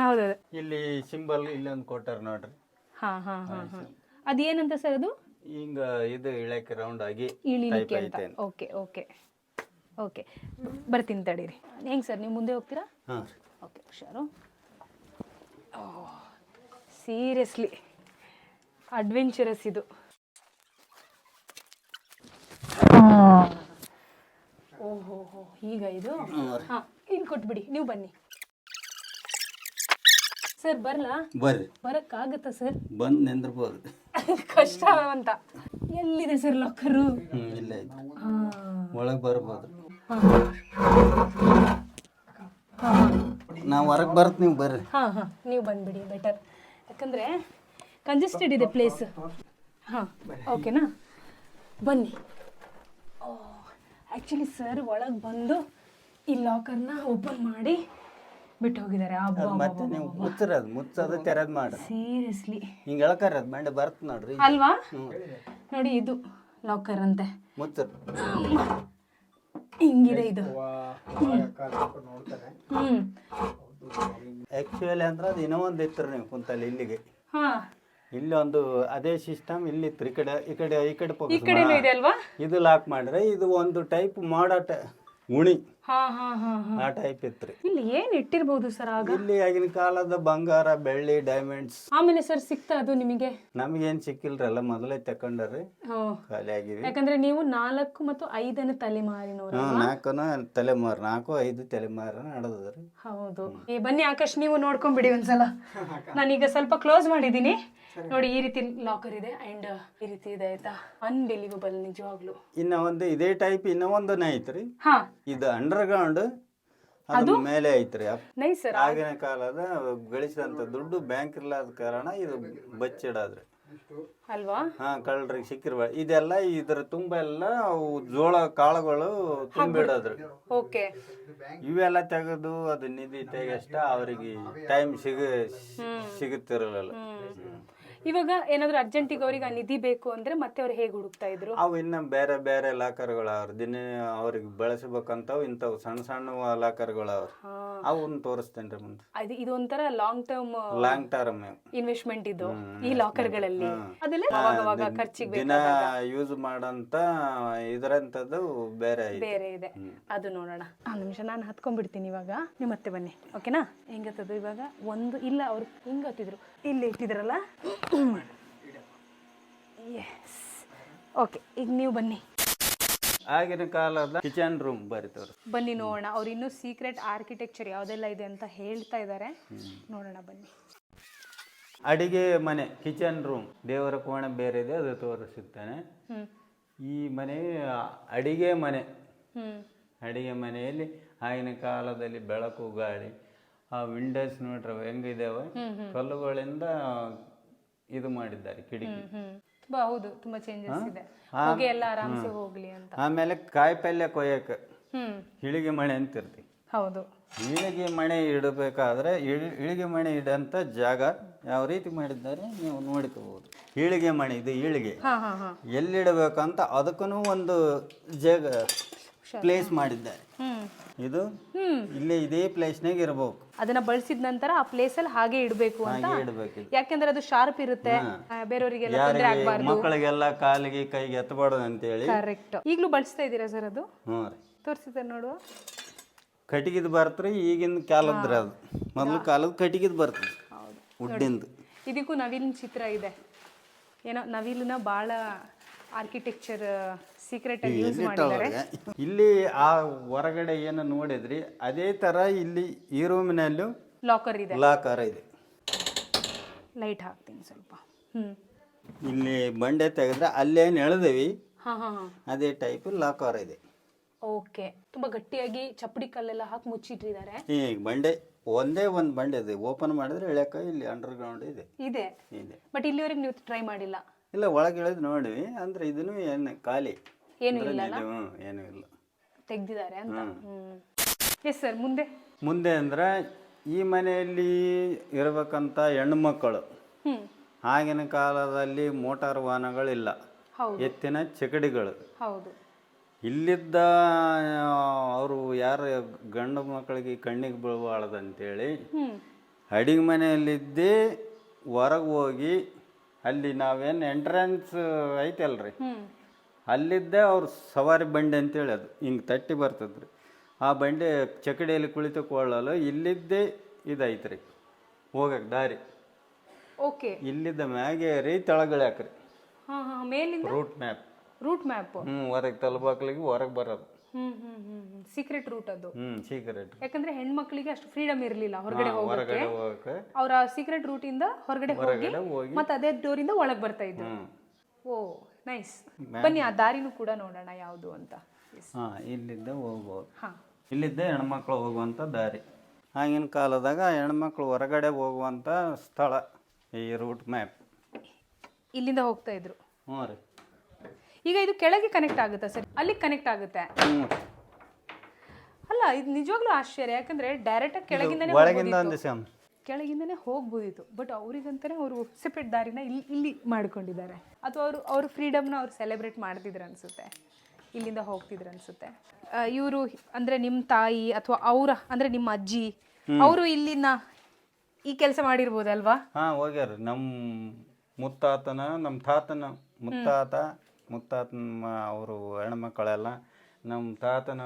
ಹೌದು, ಇಲ್ಲಿ ಸಿಂಬಲ್ ಇಲ್ಲೊಂದು ಕೊಟ್ಟಾರ ನೋಡ್ರಿ. ಅದೇನಂತ ಸರ್ ಅದು? ಹಿಂಗ ಇದು ಇಳಕ್ಕೆ ರೌಂಡ್ ಆಗಿ ಇಳಿಲಿಕ್ಕೆ ಅಂತ. ಓಕೆ ಓಕೆ ಓಕೆ, ಬರ್ತೀನಿ ತಡೀರಿ. ಹೆಂಗೆ ಸರ್, ನೀವು ಮುಂದೆ ಹೋಗ್ತೀರಾ? ಓಕೆ, ಹುಷಾರು. ಸೀರಿಯಸ್ಲಿ ಅಡ್ವೆಂಚರಸ್ ಇದು. ಓಹೋ ಹೋ, ಈಗ ಇದು ಹಾಂ, ಇಲ್ಲಿ ಕೊಟ್ಬಿಡಿ, ನೀವು ಬನ್ನಿ ಸರ್. ಬರಲಾ? ಬರ್ರಿ. ಬರಕ್ಕಾಗತ್ತಾ ಸರ್? ಬಂದು ನಿಂದ್ರಬಹುದು. ಕಷ್ಟ ಅಂತ. ಎಲ್ಲಿದೆ ಸರ್ ಲಾಕರು? ಇಲ್ಲ, ಒಳಗೆ ಬರ್ಬೋದು. ನಾವು ಹೊರಗೆ ಬರ್ತ, ನೀವು ಬರ್ರಿ. ಹಾಂ, ನೀವು ಬಂದ್ಬಿಡಿ, ಬೆಟರ್. ಯಾಕಂದರೆ ಕಂಜೆಸ್ಟೆಡ್ ಇದೆ ಪ್ಲೇಸ್. ಹಾಂ, ಓಕೆನಾ? ಬನ್ನಿ. ಆ್ಯಕ್ಚುಲಿ ಸರ್ ಒಳಗೆ ಬಂದು ಈ ಲಾಕರ್ನ ಓಪನ್ ಮಾಡಿ ಬಿಟ್ಟು ಹೋಗಿದ್ದಾರೆ. ಮತ್ತೆ ನೀವು ಮುಚ್ಚೋದು ತೆರೆದು ಮಾಡಿ. ಸೀರಿಯಸ್ಲಿ ಹಿಂಗೆ ಎಳ್ಕರ ಅದು ಮಂಡೆ ಬರ್ತ ನೋಡ್ರಿ ಅಲ್ವಾ? ನೋಡಿ, ಇದು ಲಾಕರ್ ಅಂತೆ. ಮುಚ್ಚರ್ ಹಿಂಗಿದೆ ಇದು. ಆ್ಯಕ್ಚುಲಿ ಅಂದ್ರೆ ಅದು ಇನ್ನೂ ಒಂದು ಇತ್ತು ನೀವು ಕುಂತಲ್ಲಿ ಇಲ್ಲಿಗೆ. ಹಾಂ, ಇಲ್ಲಿ ಒಂದು ಅದೇ ಸಿಸ್ಟಮ್ ಇಲ್ಲಿ ಇತ್ತು. ಈ ಕಡೆ ಈ ಕಡೆನೂ ಇದೆ ಅಲ್ವಾ? ಇದು ಲಾಕ್ ಮಾಡಿದ್ರೆ ಇದು ಒಂದು ಟೈಪ್ ಮಾಡಾಟ ಉಣಿ. ಹಾ ಹಾ ಹಾ ಹಾ. ಆ ಟೈಪ್ ಇತ್ರಿ. ಇಲ್ಲಿ ಏನ್ ಇಟ್ಟಿರ್ಬೋದು ಸರ್ ಆಗ? ಇಲ್ಲಿ ಆಗಿನ ಕಾಲದ ಬಂಗಾರ, ಬೆಳ್ಳಿ, ಡೈಮಂಡ್ಸ್. ಆಮೇಲೆ ಸರ್ ಸಿಕ್ತಾ ಅದು ನಿಮಗೆ? ನಮ್ಗೇನ್ ಸಿಕ್ಕಿಲ್ರಿ, ಎಲ್ಲ ಮೊದಲೇ ತಕೊಂಡ್ರಿ, ಓ, ಖಾಲಿ ಆಗಿವಿ. ಯಾಕಂದ್ರೆ ನೀವು 4 ಮತ್ತು 5ನೇ ತಲೆಮಾರಿನವರು. 4 5 ತಲೆಮಾರ ನಡೆದ್ರಿ. ಹೌದು. ಬನ್ನಿ ಆಕಾಶ್, ನೀವು ನೋಡ್ಕೊಂಡ್ಬಿಡಿ ಒಂದ್ಸಲ. ನಾನೀಗ ಸ್ವಲ್ಪ ಕ್ಲೋಸ್ ಮಾಡಿದೀನಿ ನೋಡಿ. ಈ ರೀತಿ ಲಾಕರ್ ಇದೆ ಅಂಡ್ ಈ ರೀತಿ ಇದೆ ಆಯ್ತಾ. ಅನ್ಬಿಲೀವಬಲ್ ನಿಜವಾಗ್ಲು. ಇನ್ನ ಒಂದು ಇದೇ ಟೈಪ್ ಇನ್ನ ಒಂದನೇ ಐತ್ರಿ. ಹಾ, ಇದು ಅಂಡರ್ ಗ್ರೌಂಡ್ ಅದು ಮೇಲೆ ಐತ್ರಿ. Nice sir. ಆಗಿನ ಕಾಲದ ಗಳಿಸಿದಂತ ದುಡ್ಡು ಬ್ಯಾಂಕ್ ಇಲ್ಲದ ಕಾರಣ ಇದು ಬಚ್ಚಿಡಾದ್ರಿ ಅಲ್ವಾ? ಹಾ, ಕಳ್ಳರಿಗೆ ಸಿಕ್ಕಿರ್ಬಾರ. ಇದೆಲ್ಲ ಇದ್ರ ತುಂಬ ಎಲ್ಲ ಅವು ಜೋಳ ಕಾಳುಗಳು ತುಂಬಿಡೋದ್ರಿ. ಓಕೆ. ಇವೆಲ್ಲ ತೆಗೆದು ಅದು ನಿಧಿ ತೆಗಷ್ಟ ಅವ್ರಿಗೆ ಟೈಮ್ ಸಿಗುತ್ತಿರಲಿಲ್ಲ. ಇವಾಗ ಏನಾದ್ರು ಅರ್ಜೆಂಟಿಗೆ ಅವ್ರಿಗೆ ಆ ನಿಧಿ ಬೇಕು ಅಂದ್ರೆ ಮತ್ತೆ ಅವ್ರು ಹೇಗೆ ಹುಡುಕ್ತಾ ಇದ್ರು? ಅವು ಇನ್ನ ಬೇರೆ ಬೇರೆ ಲಾಕರ್ಗಳು ಅವ್ರ ದಿನ ಅವ್ರಿಗೆ ಬಳಸಬೇಕಂತವ್ ಇಂಥವು ಸಣ್ಣ ಸಣ್ಣ ಲಾಕರ್ಗಳು ಅವ್ರ ಅವನ್ನ ತೋರಿಸ್ತೇನ್ರಿ ಮುಂದೆ. ಇದು ಒಂಥರ ಲಾಂಗ್ ಟರ್ಮ್ ಇನ್ವೆಸ್ಟ್ಮೆಂಟ್ ಇದು ಈ ಲಾಕರ್ಗಳಲ್ಲಿ. ಅದೆಲ್ಲ ಅವಾಗ ಖರ್ಚಿಗೆ ದಿನ ಯೂಸ್ ಮಾಡಂತ ಇದರಂತದ್ದು ಬೇರೆ ಇದೆ. ಅದು ನೋಡೋಣ. ನಿಮಿಷ ನಾನು ಹತ್ಕೊಂಡ್ಬಿಡ್ತೀನಿ ಇವಾಗ, ನೀವು ಮತ್ತೆ ಬನ್ನಿ. ಓಕೆನಾ? ಹೆಂಗತ್ತದು ಇವಾಗ ಒಂದು ಇಲ್ಲ, ಅವ್ರು ಹಿಂಗ ಹತ್ತಿದ್ರು, ಇಲ್ಲಿ ಇಟ್ಟಿದ್ರಲ್ಲ. S, okay. ಈಗ ನೀವು ಬನ್ನಿ. ಆಗಿನ ಕಾಲದ ಕಿಚನ್ ರೂಮ್ ಬರೀತವ್ರು. ಬನ್ನಿ ನೋಡೋಣ. ಅವ್ರು ಇನ್ನೂ ಸೀಕ್ರೆಟ್ ಆರ್ಕಿಟೆಕ್ಚರ್ ಯಾವ್ದೆಲ್ಲ ಇದೆ ಅಂತ ಹೇಳ್ತಾ ಇದ್ದಾರೆ. ನೋಡೋಣ ಬನ್ನಿ. ಅಡಿಗೆ ಮನೆ, ಕಿಚನ್ ರೂಮ್, ದೇವರ ಕೋಣೆ ಬೇರೆ ಇದೆ, ಅದು ತೋರಿಸುತ್ತಾನೆ. ಈ ಮನೆ ಅಡಿಗೆ ಮನೆ. ಅಡಿಗೆ ಮನೆಯಲ್ಲಿ ಆಗಿನ ಕಾಲದಲ್ಲಿ ಬೆಳಕು, ಗಾಳಿ, ಆ ವಿಂಡೋಸ್ ನೋಡ್ರೆ ಹೆಂಗಿದಾವೆ, ಕಲ್ಲುಗಳಿಂದ ಇದು ಮಾಡಿದ್ದಾರೆ ಕಿಟಕಿ. ಹೌದು, ತುಂಬಾ ಚೇಂಜಸ್ ಇದೆ. ಹೊಗೆ ಎಲ್ಲ ಆರಾಮ್ಸೆ ಹೋಗ್ಲಿ ಅಂತ. ಆಮೇಲೆ ಕಾಯಿ ಪಲ್ಯ ಕೊಯ್ಯಕ್ಕೆ ಇಳಿಗೆ ಮಣೆ ಅಂತಿರ್ತಿ. ಹೌದು. ಇಳಿಗೆ ಮಣೆ ಇಡಬೇಕಾದ್ರೆ ಇಳಿಗೆ ಮಣೆ ಇಡಂತ ಜಾಗ ಯಾವ ರೀತಿ ಮಾಡಿದ್ದಾರೆ ನೀವು ನೋಡ್ಕೋಬಹುದು. ಇಳಿಗೆ ಮಣೆ, ಇದು ಇಳಿಗೆ ಎಲ್ಲಿಡಬೇಕಂತ ಅದಕ್ಕೂ ಒಂದು ಜಾಗ ಪ್ಲೇಸ್ ಮಾಡಿದ್ದಾರೆ. ಇದು ಇಲ್ಲೇ ಇದೇ ಪ್ಲೇಸ್ನಾಗ ಇರಬೇಕು. ಅದನ್ನ ಬಳಸಿದ ನಂತರ ಆ ಪ್ಲೇಸ್ ಅಲ್ಲಿ ಹಾಗೆ ಇಡಬೇಕು ಅಂತ. ಯಾಕೆಂದ್ರೆ ಅದು ಶಾರ್ಪ್ ಇರುತ್ತೆ, ಬೇರೆಯವರಿಗೆಲ್ಲ ತೊಂದರೆ ಆಗಬಾರದು, ಮಕ್ಕಳಿಗೆಲ್ಲ ಕಾಲಿಗೆ ಕೈಗೆ ಎತ್ತಬಾರ್ದು ಅಂತ ಹೇಳಿ. ಕರೆಕ್ಟ್. ಈಗಲೂ ಬಳಸ್ತಾ ಇದ್ದೀರಾ ಸರ್ ಅದು? ತೋರಿಸಿದ್ರೆ ನೋಡುವ. ಕಟ್ಟಿಗಿದ್ ಬರ್ತರಿ, ಈಗಿನ ಕಾಲದ್ರಿ ಅದು. ಮೊದಲು ಕಾಲದ ಕಟ್ಟಿಗಿದ್ ಬರ್ತದೆ, ಉಡ್ಡಿಂದು. ಇದಕ್ಕೂ ನವಿಲಿನ ಚಿತ್ರ ಇದೆ. ಏನೋ ನವಿಲನ್ನ ಬಾಳ ಆರ್ಕಿಟೆಕ್ಚರ್ ಸೀಕ್ರೆಟ್ ಆಗಿ ಯೂಸ್ ಮಾಡಿದ್ದಾರೆ. ಇಲ್ಲಿ ಆ ಹೊರಗಡೆ ಏನು ನೋಡಿದ್ರಿ ಅದೇ ತರ ಇಲ್ಲಿ ಈ ರೂಮಿನಲ್ಲೂ ಲಾಕರ್ ಇದೆ. ಲೈಟ್ ಹಾಕ್ತೀನಿ ಸ್ವಲ್ಪ. ಇಲ್ಲಿ ಬಂಡೆ ತೆಗೆದ್ರೆ ಅಲ್ಲೇನು ಎಳೆದಿವಿ ಅದೇ ಟೈಪ್ ಲಾಕರ್ ಇದೆ. ಓಕೆ. ತುಂಬಾ ಗಟ್ಟಿಯಾಗಿ ಚಪ್ಪಡಿ ಕಲ್ಲೆಲ್ಲ ಹಾಕಿ ಮುಚ್ಚಿಟ್ಟಿದ್ದಾರೆ. ಈಗ ಬಂಡೆ ಒಂದೇ ಒಂದು ಬಂಡೆ ಇದೆ, ಓಪನ್ ಮಾಡಿದ್ರೆ ಇಳಕ ಇಲ್ಲಿ ಅಂಡರ್ ಗ್ರೌಂಡ್ ಇದೆ. ಬಟ್ ಇಲ್ಲಿವರೆಗೆ ನೀವು ಟ್ರೈ ಮಾಡಿಲ್ಲ? ಇಲ್ಲ, ಒಳಗೆ ಇಳಿದು ನೋಡಿವಿ. ಅಂದ್ರೆ ಇದನ್ನು ಏನು ಖಾಲಿ, ಏನು ಇಲ್ಲ, ಏನು ಇಲ್ಲ, ತೆಗ್ದಿದ್ದಾರೆ ಅಂತ. ಎಸ್ ಸರ್, ಮುಂದೆ ಅಂದ್ರೆ ಈ ಮನೆಯಲ್ಲಿ ಇರಬೇಕಂತ ಹೆಣ್ಣು ಮಕ್ಕಳು. ಆಗಿನ ಕಾಲದಲ್ಲಿ ಮೋಟಾರ್ ವಾಹನಗಳಿಲ್ಲ, ಎತ್ತಿನ ಚಕಡಿಗಳು. ಇಲ್ಲಿದ್ದ ಅವರು ಯಾರು ಗಂಡು ಮಕ್ಕಳಿಗೆ ಕಣ್ಣಿಗೆ ಬೀಳಬಾರ್ದಂತೇಳಿ ಅಡಿಗೆ ಮನೆಯಲ್ಲಿದ್ದೇ ಹೊರಗೆ ಹೋಗಿ ಅಲ್ಲಿ ನಾವೇನು ಎಂಟ್ರೆನ್ಸ್ ಐತಲ್ರಿ ಅಲ್ಲಿದ್ದೇ ಅವ್ರು ಸವಾರಿ ಬಂಡೆ ಅಂತೇಳಿ ಅದು ಹಿಂಗೆ ತಟ್ಟಿ ಬರ್ತದ್ರಿ. ಆ ಬಂಡೆ ಚಕಡಿಯಲ್ಲಿ ಕುಳಿತುಕೊಳ್ಳಲು ಇಲ್ಲಿದ್ದೇ ಇದೈತ್ರಿ ಹೋಗಕ್ಕೆ ದಾರಿ. ಇಲ್ಲಿದ್ದ ಮ್ಯಾಗೆ ರೀ ತೆಳಗಳ್ಯಾಕ್ರಿ ರೂಟ್ ಮ್ಯಾಪ್. ಹೊರಗೆ ತಲುಪಕ್ಲಿಗೆ ಹೊರಗೆ ಬರೋದು ಸೀಕ್ರೆಟ್ ರೂಟ್ ಅದು. ಸೀಕ್ರೆಟ್. ಯಾಕಂದ್ರೆ ಹೆಣ್ಮಕ್ಳಿಗೆ ಅಷ್ಟು ಫ್ರೀಡಮ್ ಇರಲಿಲ್ಲ ಹೊರಗಡೆ ಹೋಗಕ್ಕೆ. ಅವ್ರ ಸೀಕ್ರೆಟ್ ರೂಟ್ ಇಂದ ಹೊರಗಡೆ ಹೋಗಿ ಮತ್ತೆ ಅದೇ ಡೋರ್ ಇಂದ ಒಳಗೆ ಬರ್ತಾ ಇದ್ರು. ಓ ನೈಸ್. ಬನ್ನಿ ಆ ದಾರಿನೂ ಕೂಡ ನೋಡೋಣ ಯಾವುದು ಅಂತ. ಇಲ್ಲಿದ್ದ ಹೋಗ್ಬೋದು. ಇಲ್ಲಿದ್ದ ಹೆಣ್ಮಕ್ಳು ಹೋಗುವಂತ ದಾರಿ. ಆಗಿನ ಕಾಲದಾಗ ಹೆಣ್ಮಕ್ಳು ಹೊರಗಡೆ ಹೋಗುವಂತ ಸ್ಥಳ ಈ ರೂಟ್ ಮ್ಯಾಪ್. ಇಲ್ಲಿಂದ ಹೋಗ್ತಾ ಇದ್ರು. ಈಗ ಇದು ಕೆಳಗೆ ಕನೆಕ್ಟ್ ಆಗುತ್ತಾ ಸರ್? ಅಲ್ಲಿ ಕನೆಕ್ಟ್ ಆಗುತ್ತೆ. ಅಲ್ಲ, ಇದು ನಿಜವಾಗ್ಲೂ ಆಶ್ಚರ್ಯ. ಯಾಕಂದ್ರೆ ಡೈರೆಕ್ಟ್ ಆಗಿ ಕೆಳಗಿಂದನೇ ಹೋಗ್ಬೋದಿತ್ತು. ಬಟ್ ಅವ್ರಿಗಂತಾನೆ ಅವರು ಸೆಪರೇಟ್ ದಾರಿನ ಇಲ್ಲಿ ಮಾಡ್ಕೊಂಡಿದ್ದಾರೆ. ಅಥವಾ ಅವ್ರ ಫ್ರೀಡಮ್ನ ಅವ್ರು ಸೆಲೆಬ್ರೇಟ್ ಮಾಡ್ತಿದ್ರು ಅನ್ಸುತ್ತೆ, ಇಲ್ಲಿಂದ ಹೋಗ್ತಿದ್ರು ಅನ್ಸುತ್ತೆ. ಇವರು ಅಂದ್ರೆ ನಿಮ್ಮ ತಾಯಿ ಅಥವಾ ಅಂದ್ರೆ ನಿಮ್ಮ ಅಜ್ಜಿ ಅವರು ಇಲ್ಲಿನ ಈ ಕೆಲಸ ಮಾಡಿರ್ಬೋದಲ್ವಾ? ಹೋಗ್ಯಾರ. ನಮ್ಮ ಮುತ್ತಾತನ, ನಮ್ಮ ತಾತನ ಮುತ್ತಾತನ ಅವರು ಹೆಣ್ಮಕ್ಕಳೆಲ್ಲ ನಮ್ಮ ತಾತನ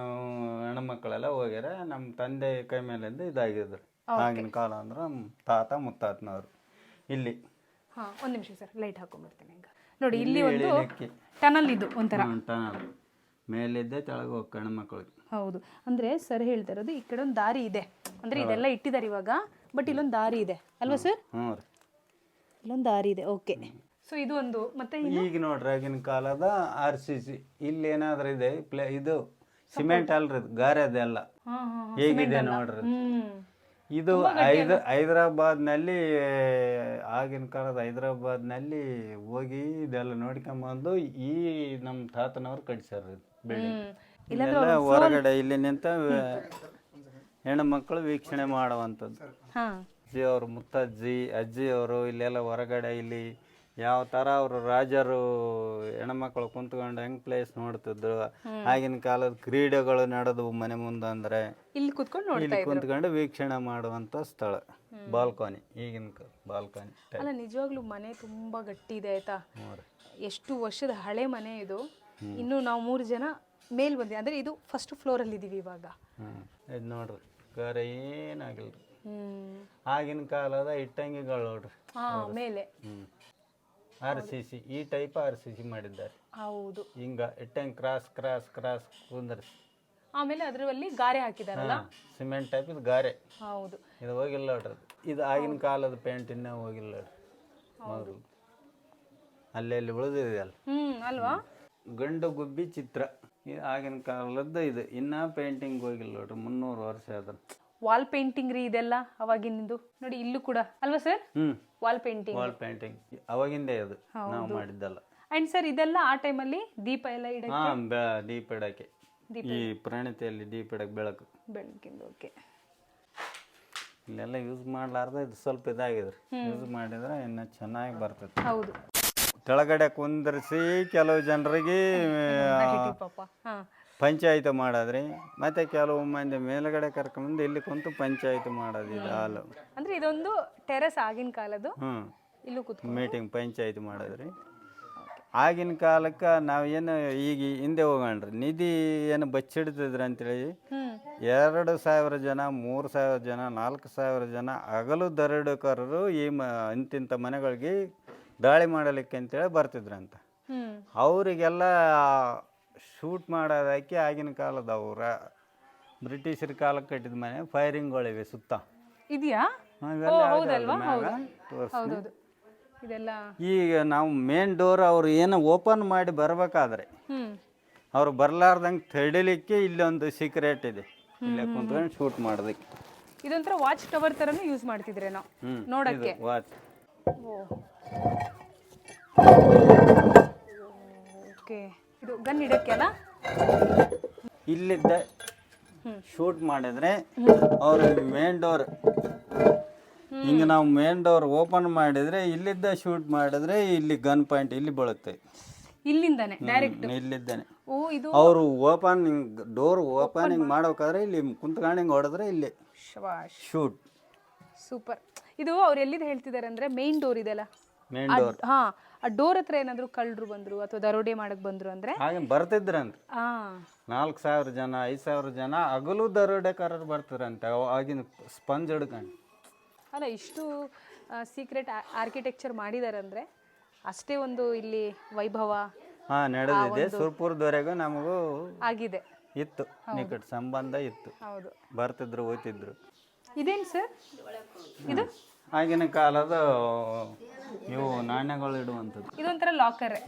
ಹೆಣ್ಮಕ್ಳೆಲ್ಲ ಹೋಗ್ಯಾರ. ನಮ್ಮ ತಂದೆ ಕೈ ಮೇಲಿಂದ ಇದಾಗಿದ್ರು. ಆಗಿನ ಕಾಲ ಅಂದ್ರೆ ನಮ್ಮ ತಾತ ಮುತ್ತಾತನವ್ರು ಇಲ್ಲಿ. ಹಾಂ, ಒಂದು ನಿಮಿಷ ಸರ್, ಲೈಟ್ ಹಾಕೊಂಡ್ಬಿಡ್ತೇನೆ ಈಗ. ನೋಡಿ, ಇಲ್ಲಿ ಒಂದು ಟನಲ್, ಇದು ಒಂಥರ ಟನಲ್ ಮೇಲಿದ್ದೆ ತೆಳಗೆ ಹೋಗಿ ಹೆಣ್ಮಕ್ಳಿಗೆ. ಹೌದು, ಅಂದರೆ ಸರ್ ಹೇಳ್ತಾ ಇರೋದು ಈ ಕಡೆ ಒಂದು ದಾರಿ ಇದೆ, ಅಂದರೆ ಇದೆಲ್ಲ ಇಟ್ಟಿದ್ದಾರೆ ಇವಾಗ, ಬಟ್ ಇಲ್ಲೊಂದು ದಾರಿ ಇದೆ ಅಲ್ವಾ ಸರ್? ಹ್ಞೂ ರೀ, ಇಲ್ಲೊಂದು ದಾರಿ ಇದೆ. ಓಕೆ, ಸೊ ಇದು ಒಂದು. ಮತ್ತೆ ಈಗ ನೋಡ್ರಿ ಆಗಿನ ಕಾಲದ RCC ಇಲ್ಲಿ ಏನಾದ್ರೂ ಇದೆ ಇದು ಸಿಮೆಂಟ್ ಅಲ್ರಿ, ಗಾರೆ ಅದೆಲ್ಲ ಹೇಗಿದೆ ನೋಡ್ರಿ. ಇದು ಹೈದರಾಬಾದ್ನಲ್ಲಿ, ಆಗಿನ ಕಾಲದ ಹೈದರಾಬಾದ್ನಲ್ಲಿ ಹೋಗಿ ಇದೆಲ್ಲ ನೋಡ್ಕೊಂಬಂದು ಈ ನಮ್ಮ ತಾತನವ್ರು ಕಟ್ಸ್ಯಾರ ಬಿಲ್ಡಿಂಗ್. ಇಲ್ಲೆಲ್ಲ ಹೊರಗಡೆ ಇಲ್ಲಿ ನಿಂತ ಹೆಣ್ಮಕ್ಳು ವೀಕ್ಷಣೆ ಮಾಡುವಂಥದ್ದು. ಅಜ್ಜಿ ಅವರು, ಮುತ್ತಜ್ಜಿ, ಅಜ್ಜಿಯವರು ಇಲ್ಲೆಲ್ಲ ಹೊರಗಡೆ ಇಲ್ಲಿ ಯಾವ ಥರ ಅವರು ರಾಜರು ಹೆಣ್ಮಕ್ಳು ಕುಂತ್ಕೊಂಡು ಹೆಂಗ್ ಪ್ಲೇಸ್ ನೋಡ್ತಿದ್ರು. ಆಗಿನ ಕಾಲದ ಕ್ರೀಡೆಗಳು ನಡೆದವು ಮನೆ ಮುಂದೆ ಅಂದ್ರೆ ಇಲ್ಲಿ ಕುಂತ್ಕೊಂಡು ವೀಕ್ಷಣೆ ಮಾಡುವಂಥ ಸ್ಥಳ. ಬಾಲ್ಕನಿ, ಈಗಿನ ಬಾಲ್ಕನಿ. ಅಲ್ಲ, ನಿಜವಾಗ್ಲೂ ಮನೆ ತುಂಬಾ ಗಟ್ಟಿ ಇದೆ ಆಯ್ತಾ. ಎಷ್ಟು ವರ್ಷದ ಹಳೆ ಮನೆ ಇದು. ಇನ್ನು ನಾವು 3 ಜನ ಮೇಲ್ ಬಂದ್ವಿ, ಅಂದ್ರೆ ಇದು ಫಸ್ಟ್ ಫ್ಲೋರ್ ಅಲ್ಲಿ ಇದೀವಿ ಇವಾಗ. ಇದು ನೋಡ್ರಿ, ಗಾರೆ ಏನಾಗಿಲ್ರಿ. ಆಗಿನ ಕಾಲದ ಇಟ್ಟಂಗಿಗಳು ನೋಡ್ರಿ ಮೇಲೆ. RCC ಈ ಟೈಪ್ RCC ಮಾಡಿದ್ದಾರೆ. ಹೌದು, ಹಿಂಗ ಇಟ್ಟಂಗಿ ಕ್ರಾಸ್ ಕ್ರಾಸ್ ಕ್ರಾಸ್ ಕುಂದ್ರಿಸಿ ಆಮೇಲೆ ಅದರಲ್ಲಿ ಗಾರೆ ಹಾಕಿದಾರಲ್ಲ, ಸಿಮೆಂಟ್ ಟೈಪ್ ಇದು ಗಾರೆ. ಹೌದು, ಇದು ಹೋಗಿಲ್ಲ ನೋಡ್ರಿ. ಇದು ಆಗಿನ ಕಾಲದ ಪೇಂಟ್ ಇನ್ನೂ ಹೋಗಿಲ್ಲ ನೋಡ್ರಿ. ಅಲ್ಲೆಲ್ಲಿ ಉಳಿದಿದೆ ಅಲ್ಲ ಅಲ್ವಾ. ಗಂಡು ಗುಬ್ಬಿ ಚಿತ್ರ ಆಗಿನ ಕಾಲದ್ದು. ಇದು ಇನ್ನ ಪೇಂಟಿಂಗ್ ಹೋಗಿಲ್ಲ ನೋಡ್ರಿ, 300 ವರ್ಷ ಆದ್ರೆ. ವಾಲ್ ಪೇಂಟಿಂಗ್ ರೀ ಇದೆಲ್ಲ ಅವಾಗಿಂದು. ನೋಡಿ ಇಲ್ಲೂ ಕೂಡ ಅಲ್ವಾ sir? Wall painting. Wall painting ಅವಾಗಿಂದೇ ಅದು, ನಾವು ಮಾಡಿದ್ದಲ್ಲ. ಅಂಡ್ ಸರ್ ಇದೆಲ್ಲ ಆ ಟೈಮಲ್ಲಿ ದೀಪ ಎಲ್ಲ ಇಡಕ್ಕೆ, ದೀಪ ಇಡಕ್ಕೆ, ಈ ಪ್ರಣತಿಯಲ್ಲಿ ದೀಪ ಇಡಕ್ಕೆ ಬೆಳಕಿಂದ. ಓಕೆ, ಇಲ್ಲೆಲ್ಲ ಯೂಸ್ ಮಾಡ್ಲಾರ್ದ ಇದು ಸ್ವಲ್ಪ ಇದಾಗಿದ್ರಿ. ಯೂಸ್ ಮಾಡಿದ್ರೆ ಇನ್ನ ಚೆನ್ನಾಗಿ ಬರ್ತೈತಿ. ಹೌದು, ಕೆಳಗಡೆ ಕುಂದರ್ಸಿ ಕೆಲವು ಜನರಿಗೆ ಪಂಚಾಯತ್ ಮಾಡೋದ್ರಿ. ಮತ್ತೆ ಕೆಲವು ಮಂದಿ ಮೇಲ್ಗಡೆ ಕರ್ಕೊಂಡ್ಬಂದು ಇಲ್ಲಿ ಕುಂತು ಪಂಚಾಯತ್ ಮಾಡೋದು. ಇದು ಹಾಲು ಅಂದ್ರೆ ಇದೊಂದು ಟೆರೆಸ್ ಆಗಿನ ಕಾಲದ್ದು. ಇಲ್ಲೂ ಕೂತ್ಕೊಂಡು ಮೀಟಿಂಗ್ ಪಂಚಾಯತ್ ಮಾಡೋದ್ರಿ. ಆಗಿನ ಕಾಲಕ್ಕೆ ನಾವೇನು ಈಗ ಹಿಂದೆ ಹೋಗೋಣ್ರಿ, ನಿಧಿ ಏನು ಬಚ್ಚಿಡ್ತಿದ್ರಿ ಅಂತೇಳಿ 2,000 ಜನ, 3,000 ಜನ, 4,000 ಜನ ಹಗಲು ದರೋಡೆಕೋರರು ಈ ಇಂತಿಂಥ ಮನೆಗಳಿಗೆ ದಾಳಿ ಮಾಡಲಿಕ್ಕೆ ಅಂತೇಳಿ ಬರ್ತಿದ್ರಂತ. ಅವರಿಗೆಲ್ಲ ಶೂಟ್ ಮಾಡೋದಕ್ಕೆ ಆಗಿನ ಕಾಲದ ಅವ್ರ ಬ್ರಿಟಿಷರ ಕಾಲಕ್ಕೆ ಕಟ್ಟಿದ ಮನೆ ಫೈರಿಂಗ್ಗಳಿವೆ ಸುತ್ತ. ಇದೆಯಾ? ಇದೆಲ್ಲ ಈಗ ನಾವು ಮೇನ್ ಡೋರ್ ಅವ್ರು ಏನು ಓಪನ್ ಮಾಡಿ ಬರ್ಬೇಕಾದ್ರೆ ಅವ್ರು ಬರ್ಲಾರ್ದಂಗೆ ತಡಿಲಿಕ್ಕೆ ಇಲ್ಲೊಂದು ಸೀಕ್ರೆಟ್ ಇದೆ, ಇಲ್ಲೇ ಕುಂತ್ಕೊಂಡು ಶೂಟ್ ಮಾಡೋದಕ್ಕೆ. ಇದೊಂಥರ ವಾಚ್ ಟವರ್ ತರನು ಯೂಸ್ ಮಾಡ್ತಿದ್ರೆ ನಾವು ನೋಡಕ್ಕೆ. ವಾಚ್. ಓಕೆ, ಇದು ಗನ್ ಇಡಕ್ಕೆ ಅಲ್ಲ. ಇಲ್ಲಿದ್ದ ಶೂಟ್ ಮಾಡಿದ್ರೆ ಅವ್ರು ಮೇನ್ ಡೋರ್ ಹಿಂಗೆ ನಾವು ಮೇನ್ ಡೋರ್ ಓಪನ್ ಮಾಡಿದ್ರೆ ಇಲ್ಲಿದ್ದ ಶೂಟ್ ಮಾಡಿದ್ರೆ ಇಲ್ಲಿ ಗನ್ ಪಾಯಿಂಟ್ ಇಲ್ಲಿ ಬೀಳುತ್ತೆ. ಇಲ್ಲಿಂದಾನೆ ಡೈರೆಕ್ಟ್ ಇಲ್ಲಿದ್ದಾನೆ. ಓ, ಇದು ಅವರು ಓಪನಿಂಗ್ ಡೋರ್ ಓಪನಿಂಗ್ ಮಾಡ್ಬೇಕಾದ್ರೆ ಇಲ್ಲಿ ಕುಂತ್ಕೊಂಡು ಹಿಂಗೆ ಹೊಡೆದ್ರೆ ಇಲ್ಲಿ ಶೂಟ್. ಸೂಪರ್. ಇದು ಅವ್ರು ಎಲ್ಲಿಂದ ಹೇಳ್ತಿದ್ದಾರೆ ಅಂದ್ರೆ ಮೇನ್ ಡೋರ್ ಇದೆಲ್ಲ, ಮೇನ್ ಡೋರ್. ಹಾ, ಆ ಡೋರ್ ಹತ್ರ ಏನಾದ್ರು ಕಳ್ಳರು ಬಂದ್ರು ಅಥವಾ ದರೋಡೆ ಮಾಡಕ್ ಬಂದ್ರು ಅಂದ್ರೆ ಹಾಗೆ ಬರ್ತಿದ್ರಂತ. 4,000 ಜನ, 5,000 ಜನ ಹಗಲು ದರೋಡೆಕಾರರು ಬರ್ತಾರಂತೆ ಆಗಿನ ಸ್ಪಂಜ್ ಹಿಡ್ಕೊಂಡು. ಅಲ್ಲ, ಇಷ್ಟು ಸೀಕ್ರೆಟ್ ಆರ್ಕಿಟೆಕ್ಚರ್ ಮಾಡಿದಾರೆ ಅಂದ್ರೆ ಅಷ್ಟೇ ಒಂದು ಇಲ್ಲಿ ವೈಭವ ನಡೆದಿದೆ. ಸುರ್ಪುರದವರೆಗೂ ನಮಗೂ ಆಗಿದೆ, ಇತ್ತು, ನಿಕಟ ಸಂಬಂಧ ಇತ್ತು. ಹೌದು, ಬರ್ತಿದ್ರು ಹೋಗ್ತಿದ್ರು. ಇದೇನು ಸರ್? ಇದು ಆಗಿನ ಕಾಲದ ಇವು ನಾಣ್ಯಗಳು ಇಡುವಂಥದ್ದು. ಇದೊಂಥರ ಲಾಕರ್.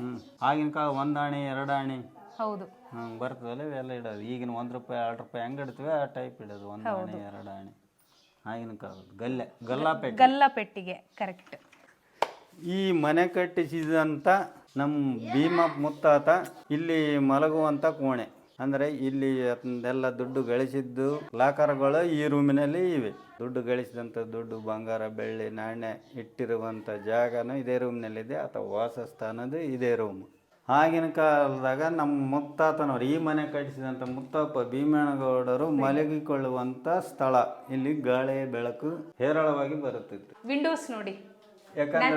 ಆಗಿನ ಕಾಲ 1 ಆಣೆ 2 ಆಣೆ ಹೌದು ಬರ್ತದಲ್ಲ, ಇವೆಲ್ಲ ಇಡೋದು. ಈಗಿನ 1 ರೂಪಾಯಿ 2 ರೂಪಾಯಿ ಹೆಂಗೆ ಇಡ್ತೀವಿ ಆ ಟೈಪ್ ಇಡೋದು. 1 ಆಣೆ 2 ಆಣೆ ಆಗಿನ ಕಾಲದ ಗಲ್ಲಾಪೆಟ್ಟಿಗೆ. ಕರೆಕ್ಟ್. ಈ ಮನೆ ಕಟ್ಟಿಸಿದಂಥ ನಮ್ಮ ಭೀಮ ಮುತ್ತಾತ ಇಲ್ಲಿ ಮಲಗುವಂಥ ಕೋಣೆ. ಅಂದರೆ ಇಲ್ಲಿ ಎಲ್ಲ ದುಡ್ಡು ಗಳಿಸಿದ್ದು ಲಾಕರ್ಗಳು ಈ ರೂಮಿನಲ್ಲಿ ಇವೆ. ದುಡ್ಡು ಗಳಿಸಿದಂಥ ದುಡ್ಡು, ಬಂಗಾರ, ಬೆಳ್ಳಿ, ನಾಣ್ಯ ಇಟ್ಟಿರುವಂಥ ಜಾಗನೂ ಇದೇ ರೂಮ್ನಲ್ಲಿದೆ, ಅಥವಾ ವಾಸಸ್ಥಾನದು ಇದೇ ರೂಮ್. ಆಗಿನ ಕಾಲದಾಗ ನಮ್ಮ ಮುತ್ತಾತನವರು, ಈ ಮನೆ ಕಟ್ಟಿಸಿದಂಥ ಮುತ್ತಪ್ಪ ಭೀಮಣ್ಣಗೌಡರು ಮಲಗಿಕೊಳ್ಳುವಂಥ ಸ್ಥಳ. ಇಲ್ಲಿ ಗಾಳಿ ಬೆಳಕು ಹೇರಳವಾಗಿ ಬರುತ್ತಿತ್ತು. ವಿಂಡೋಸ್ ನೋಡಿ, ಯಾಕಂದ್ರೆ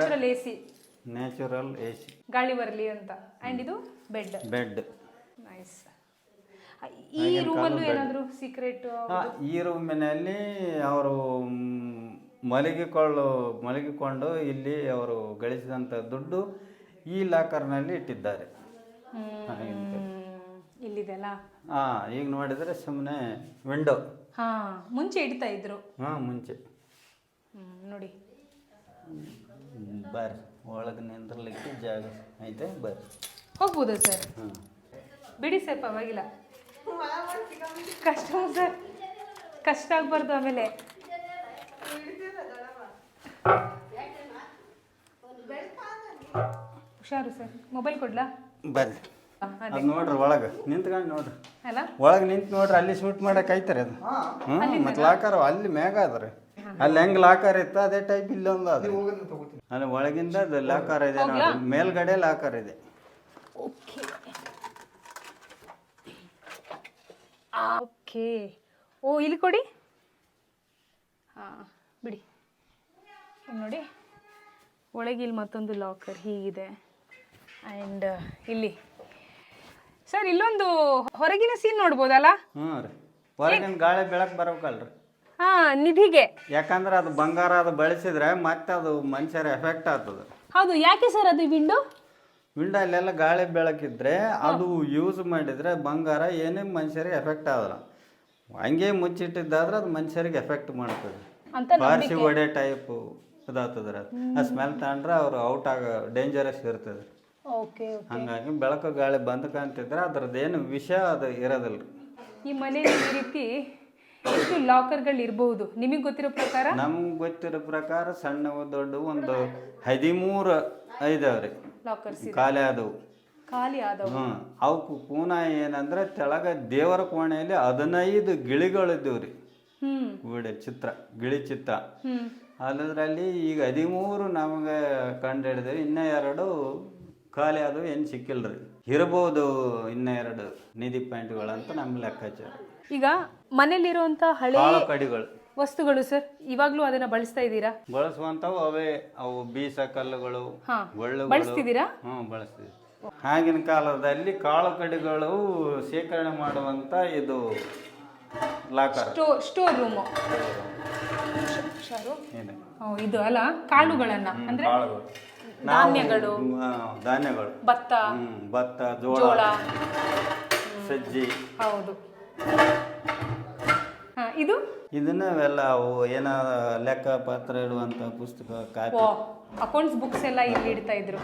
ನ್ಯಾಚುರಲ್ ಎಸಿ ಗಾಳಿ ಬರಲಿ ಅಂತ. ಅಂಡ್ ಇದು ಬೆಡ್. ನೈಸ್. ಈ ರೂಮಲ್ಲೂ ಏನಾದರೂ ಸೀಕ್ರೆಟ್? ಈ ರೂಮಿನಲ್ಲಿ ಅವರು ಮಲಗಿಕೊಂಡು ಇಲ್ಲಿ ಅವರು ಗಳಿಸಿದಂಥ ದುಡ್ಡು ಈ ಲಾಕರ್ನಲ್ಲಿ ಇಟ್ಟಿದ್ದಾರೆ. ಇಲ್ಲಿದೆಲ್ಲ ಈಗ ನೋಡಿದರೆ ಸುಮ್ಮನೆ ವಿಂಡೋ. ಮುಂಚೆ ಇಡ್ತಾ ಇದ್ರು. ಮುಂಚೆ ನೋಡಿ. ಬರ್ರಿ, ಒಳಗೆ ನಿಂದ್ರಲಿಕ್ಕೆ ಜಾಗ ಐತೆ, ಬರ್ರಿ ಹೋಗ್ಬೋದಾ ಸರ್? ಬಿಡಿ ಸರ್, ಪರವಾಗಿಲ್ಲ. ಕಷ್ಟ ಸರ್, ಕಷ್ಟ ಆಗ್ಬಾರ್ದು ಆಮೇಲೆ. ಹುಷಾರು ಸರ್. ಮೊಬೈಲ್ ಕೊಡ್ಲಾ? ಬರ್ರಿ. ಅದು ನೋಡ್ರಿ, ಒಳಗೆ ನಿಂತ್ಕೊಂಡು ನೋಡ್ರಿ, ಅಲ್ಲ ಒಳಗೆ ನಿಂತು ನೋಡ್ರಿ, ಅಲ್ಲಿ ಶೂಟ್ ಮಾಡಕ್ಕೆ ಐತಾರೆ ಅದು. ಮತ್ತೆ ಲಾಕರ್ ಅಲ್ಲಿ ಮ್ಯಾಗ ಅದ್ರಿ, ಅಲ್ಲಿ ಹೆಂಗ್ ಲಾಕರ್ ಇತ್ತು ಅದೇ ಟೈಪ್ ಇಲ್ಲೊಂದು ಅದ್ರಿ. ಅಲ್ಲಿ ಒಳಗಿಂದ ಅದು ಲಾಕರ್ ಇದೆ ನೋಡ್ರಿ, ಮೇಲ್ಗಡೆ ಲಾಕರ್ ಇದೆ. Okay okay. ಓ, ಇಲ್ಲಿ ಕೊಡಿ. ಬಿಡಿ. ನೋಡಿ, ಒಳಗೆ ಇಲ್ಲಿ ಮತ್ತೊಂದು ಲಾಕರ್ ಹೀಗಿದೆ. ಆ್ಯಂಡ್ ಇಲ್ಲಿ ಸರ್ ಇಲ್ಲೊಂದು ಹೊರಗಿನ ಸೀನ್ ನೋಡ್ಬೋದಲ್ಲ? ರೀ, ಹೊರಗಿನ ಗಾಳಿ ಬೆಳಕು ಬರಬೇಕಲ್ರಿ. ನಿಧಿಗೆ. ಯಾಕಂದ್ರೆ ಅದು ಬಂಗಾರ ಅದು ಬಳಸಿದ್ರೆ ಮತ್ತೆ ಅದು ಮನುಷ್ಯರ ಎಫೆಕ್ಟ್ ಆಗ್ತದೆ. ಹೌದು, ಯಾಕೆ ಸರ್ ಅದು ವಿಂಡೋ ಅಲ್ಲೆಲ್ಲ ಗಾಳಿ ಬೆಳಕಿದ್ರೆ ಅದು ಯೂಸ್ ಮಾಡಿದ್ರೆ ಬಂಗಾರ ಏನೇ ಮನುಷ್ಯರಿಗೆ ಎಫೆಕ್ಟ್ ಆಗಲ್ಲ. ಹಂಗೆ ಮುಚ್ಚಿಟ್ಟಿದ್ದಾದ್ರೆ ಅದು ಮನುಷ್ಯರಿಗೆ ಎಫೆಕ್ಟ್ ಮಾಡ್ತದೆ. ಬಾರಿಸಿ ಒಡೆ ಟೈಪ್ ಇದಾಗ್ತದ್ರೆ, ಆ ಸ್ಮೆಲ್ ತಗೊಂಡ್ರೆ ಅವ್ರು ಔಟ್ ಆಗೋ ಡೇಂಜರಸ್ ಇರ್ತದೆ. ಹಂಗಾಗಿ ಬೆಳಕು ಗಾಳಿ ಬಂದ್ಕಂತಿದ್ರೆ ಅದ್ರದ್ದೇನು ವಿಷ ಅದು ಇರೋದಿಲ್ಲ. ಈ ಮನೆಯಲ್ಲಿ ಈ ರೀತಿ ಎಷ್ಟು ಲಾಕರ್ಗಳು ಇರಬಹುದು ನಿಮಗೆ ಗೊತ್ತಿರೋ ಪ್ರಕಾರ? ನಮ್ಗೆ ಗೊತ್ತಿರೋ ಪ್ರಕಾರ ಸಣ್ಣವು ದೊಡ್ಡ ಒಂದು 13 ಐದವ್ರಿ ಲಾಕರ್ಸ್ ಖಾಲಿ ಆದವು. ಅವಕ್ಕೆ ಪೂನಾ ಏನಂದ್ರೆ ತೆಳಗ ದೇವರ ಕೋಣೆಯಲ್ಲಿ 15 ಗಿಳಿಗಳಿದ್ದೀವ್ರಿ. ಗಿಳಿ ಚಿತ್ರ ಅಲ್ಲದ್ರಲ್ಲಿ ಈಗ 13 ನಮಗೆ ಕಂಡು ಹಿಡಿದ್ವಿ. ಇನ್ನೂ 2 ಖಾಲಿ ಆದವು, ಏನು ಸಿಕ್ಕಿಲ್ರಿ. ಇರಬಹುದು ಇನ್ನೂ 2 ನಿಧಿ ಪಾಯಿಂಟ್ಗಳಂತ ನಮ್ಮ ಲೆಕ್ಕಾಚಾರ. ಈಗ ಮನೇಲಿರುವಂತ ಹಳೆ ಕಡಿಗಳು ವಸ್ತುಗಳು ಸರ್ ಇವಾಗ್ಲೂ ಅದನ್ನ ಬಳಸ್ತಾ ಇದ್ದೀರಾ? ಬಳಸುವಂತವು ಅವೇ, ಅವು ಬೀಸ ಕಲ್ಲುಗಳು, ಬಳಸ್ತಿದ್ದೀರಾ? ಬಳಸ್ತೀವಿ. ಆಗಿನ ಕಾಲದಲ್ಲಿ ಕಾಳು ಕಡಿಗಳು ಶೇಖರಣೆ ಮಾಡುವಂತ ಇದು ಲಾಕರ್, ಸ್ಟೋರ್ ರೂಮ್ ಇದು ಅಲ್ಲ. ಕಾಳುಗಳನ್ನ ಅಂದ್ರೆ ಧಾನ್ಯಗಳು, ಭತ್ತ, ಜೋಳ, ಸಜ್ಜಿ. ಹೌದು. ಇದು ಇದನ್ನೆಲ್ಲ ಅವು ಏನ ಲೆಕ್ಕ ಪತ್ರ ಇಡುವಂತ ಪುಸ್ತಕ, ಕಾಪಿ, ಅಕೌಂಟ್ಸ್ ಬುಕ್ಸ್ ಎಲ್ಲ ಇಲ್ಲಿ ಇಡ್ತಾ ಇದ್ರು.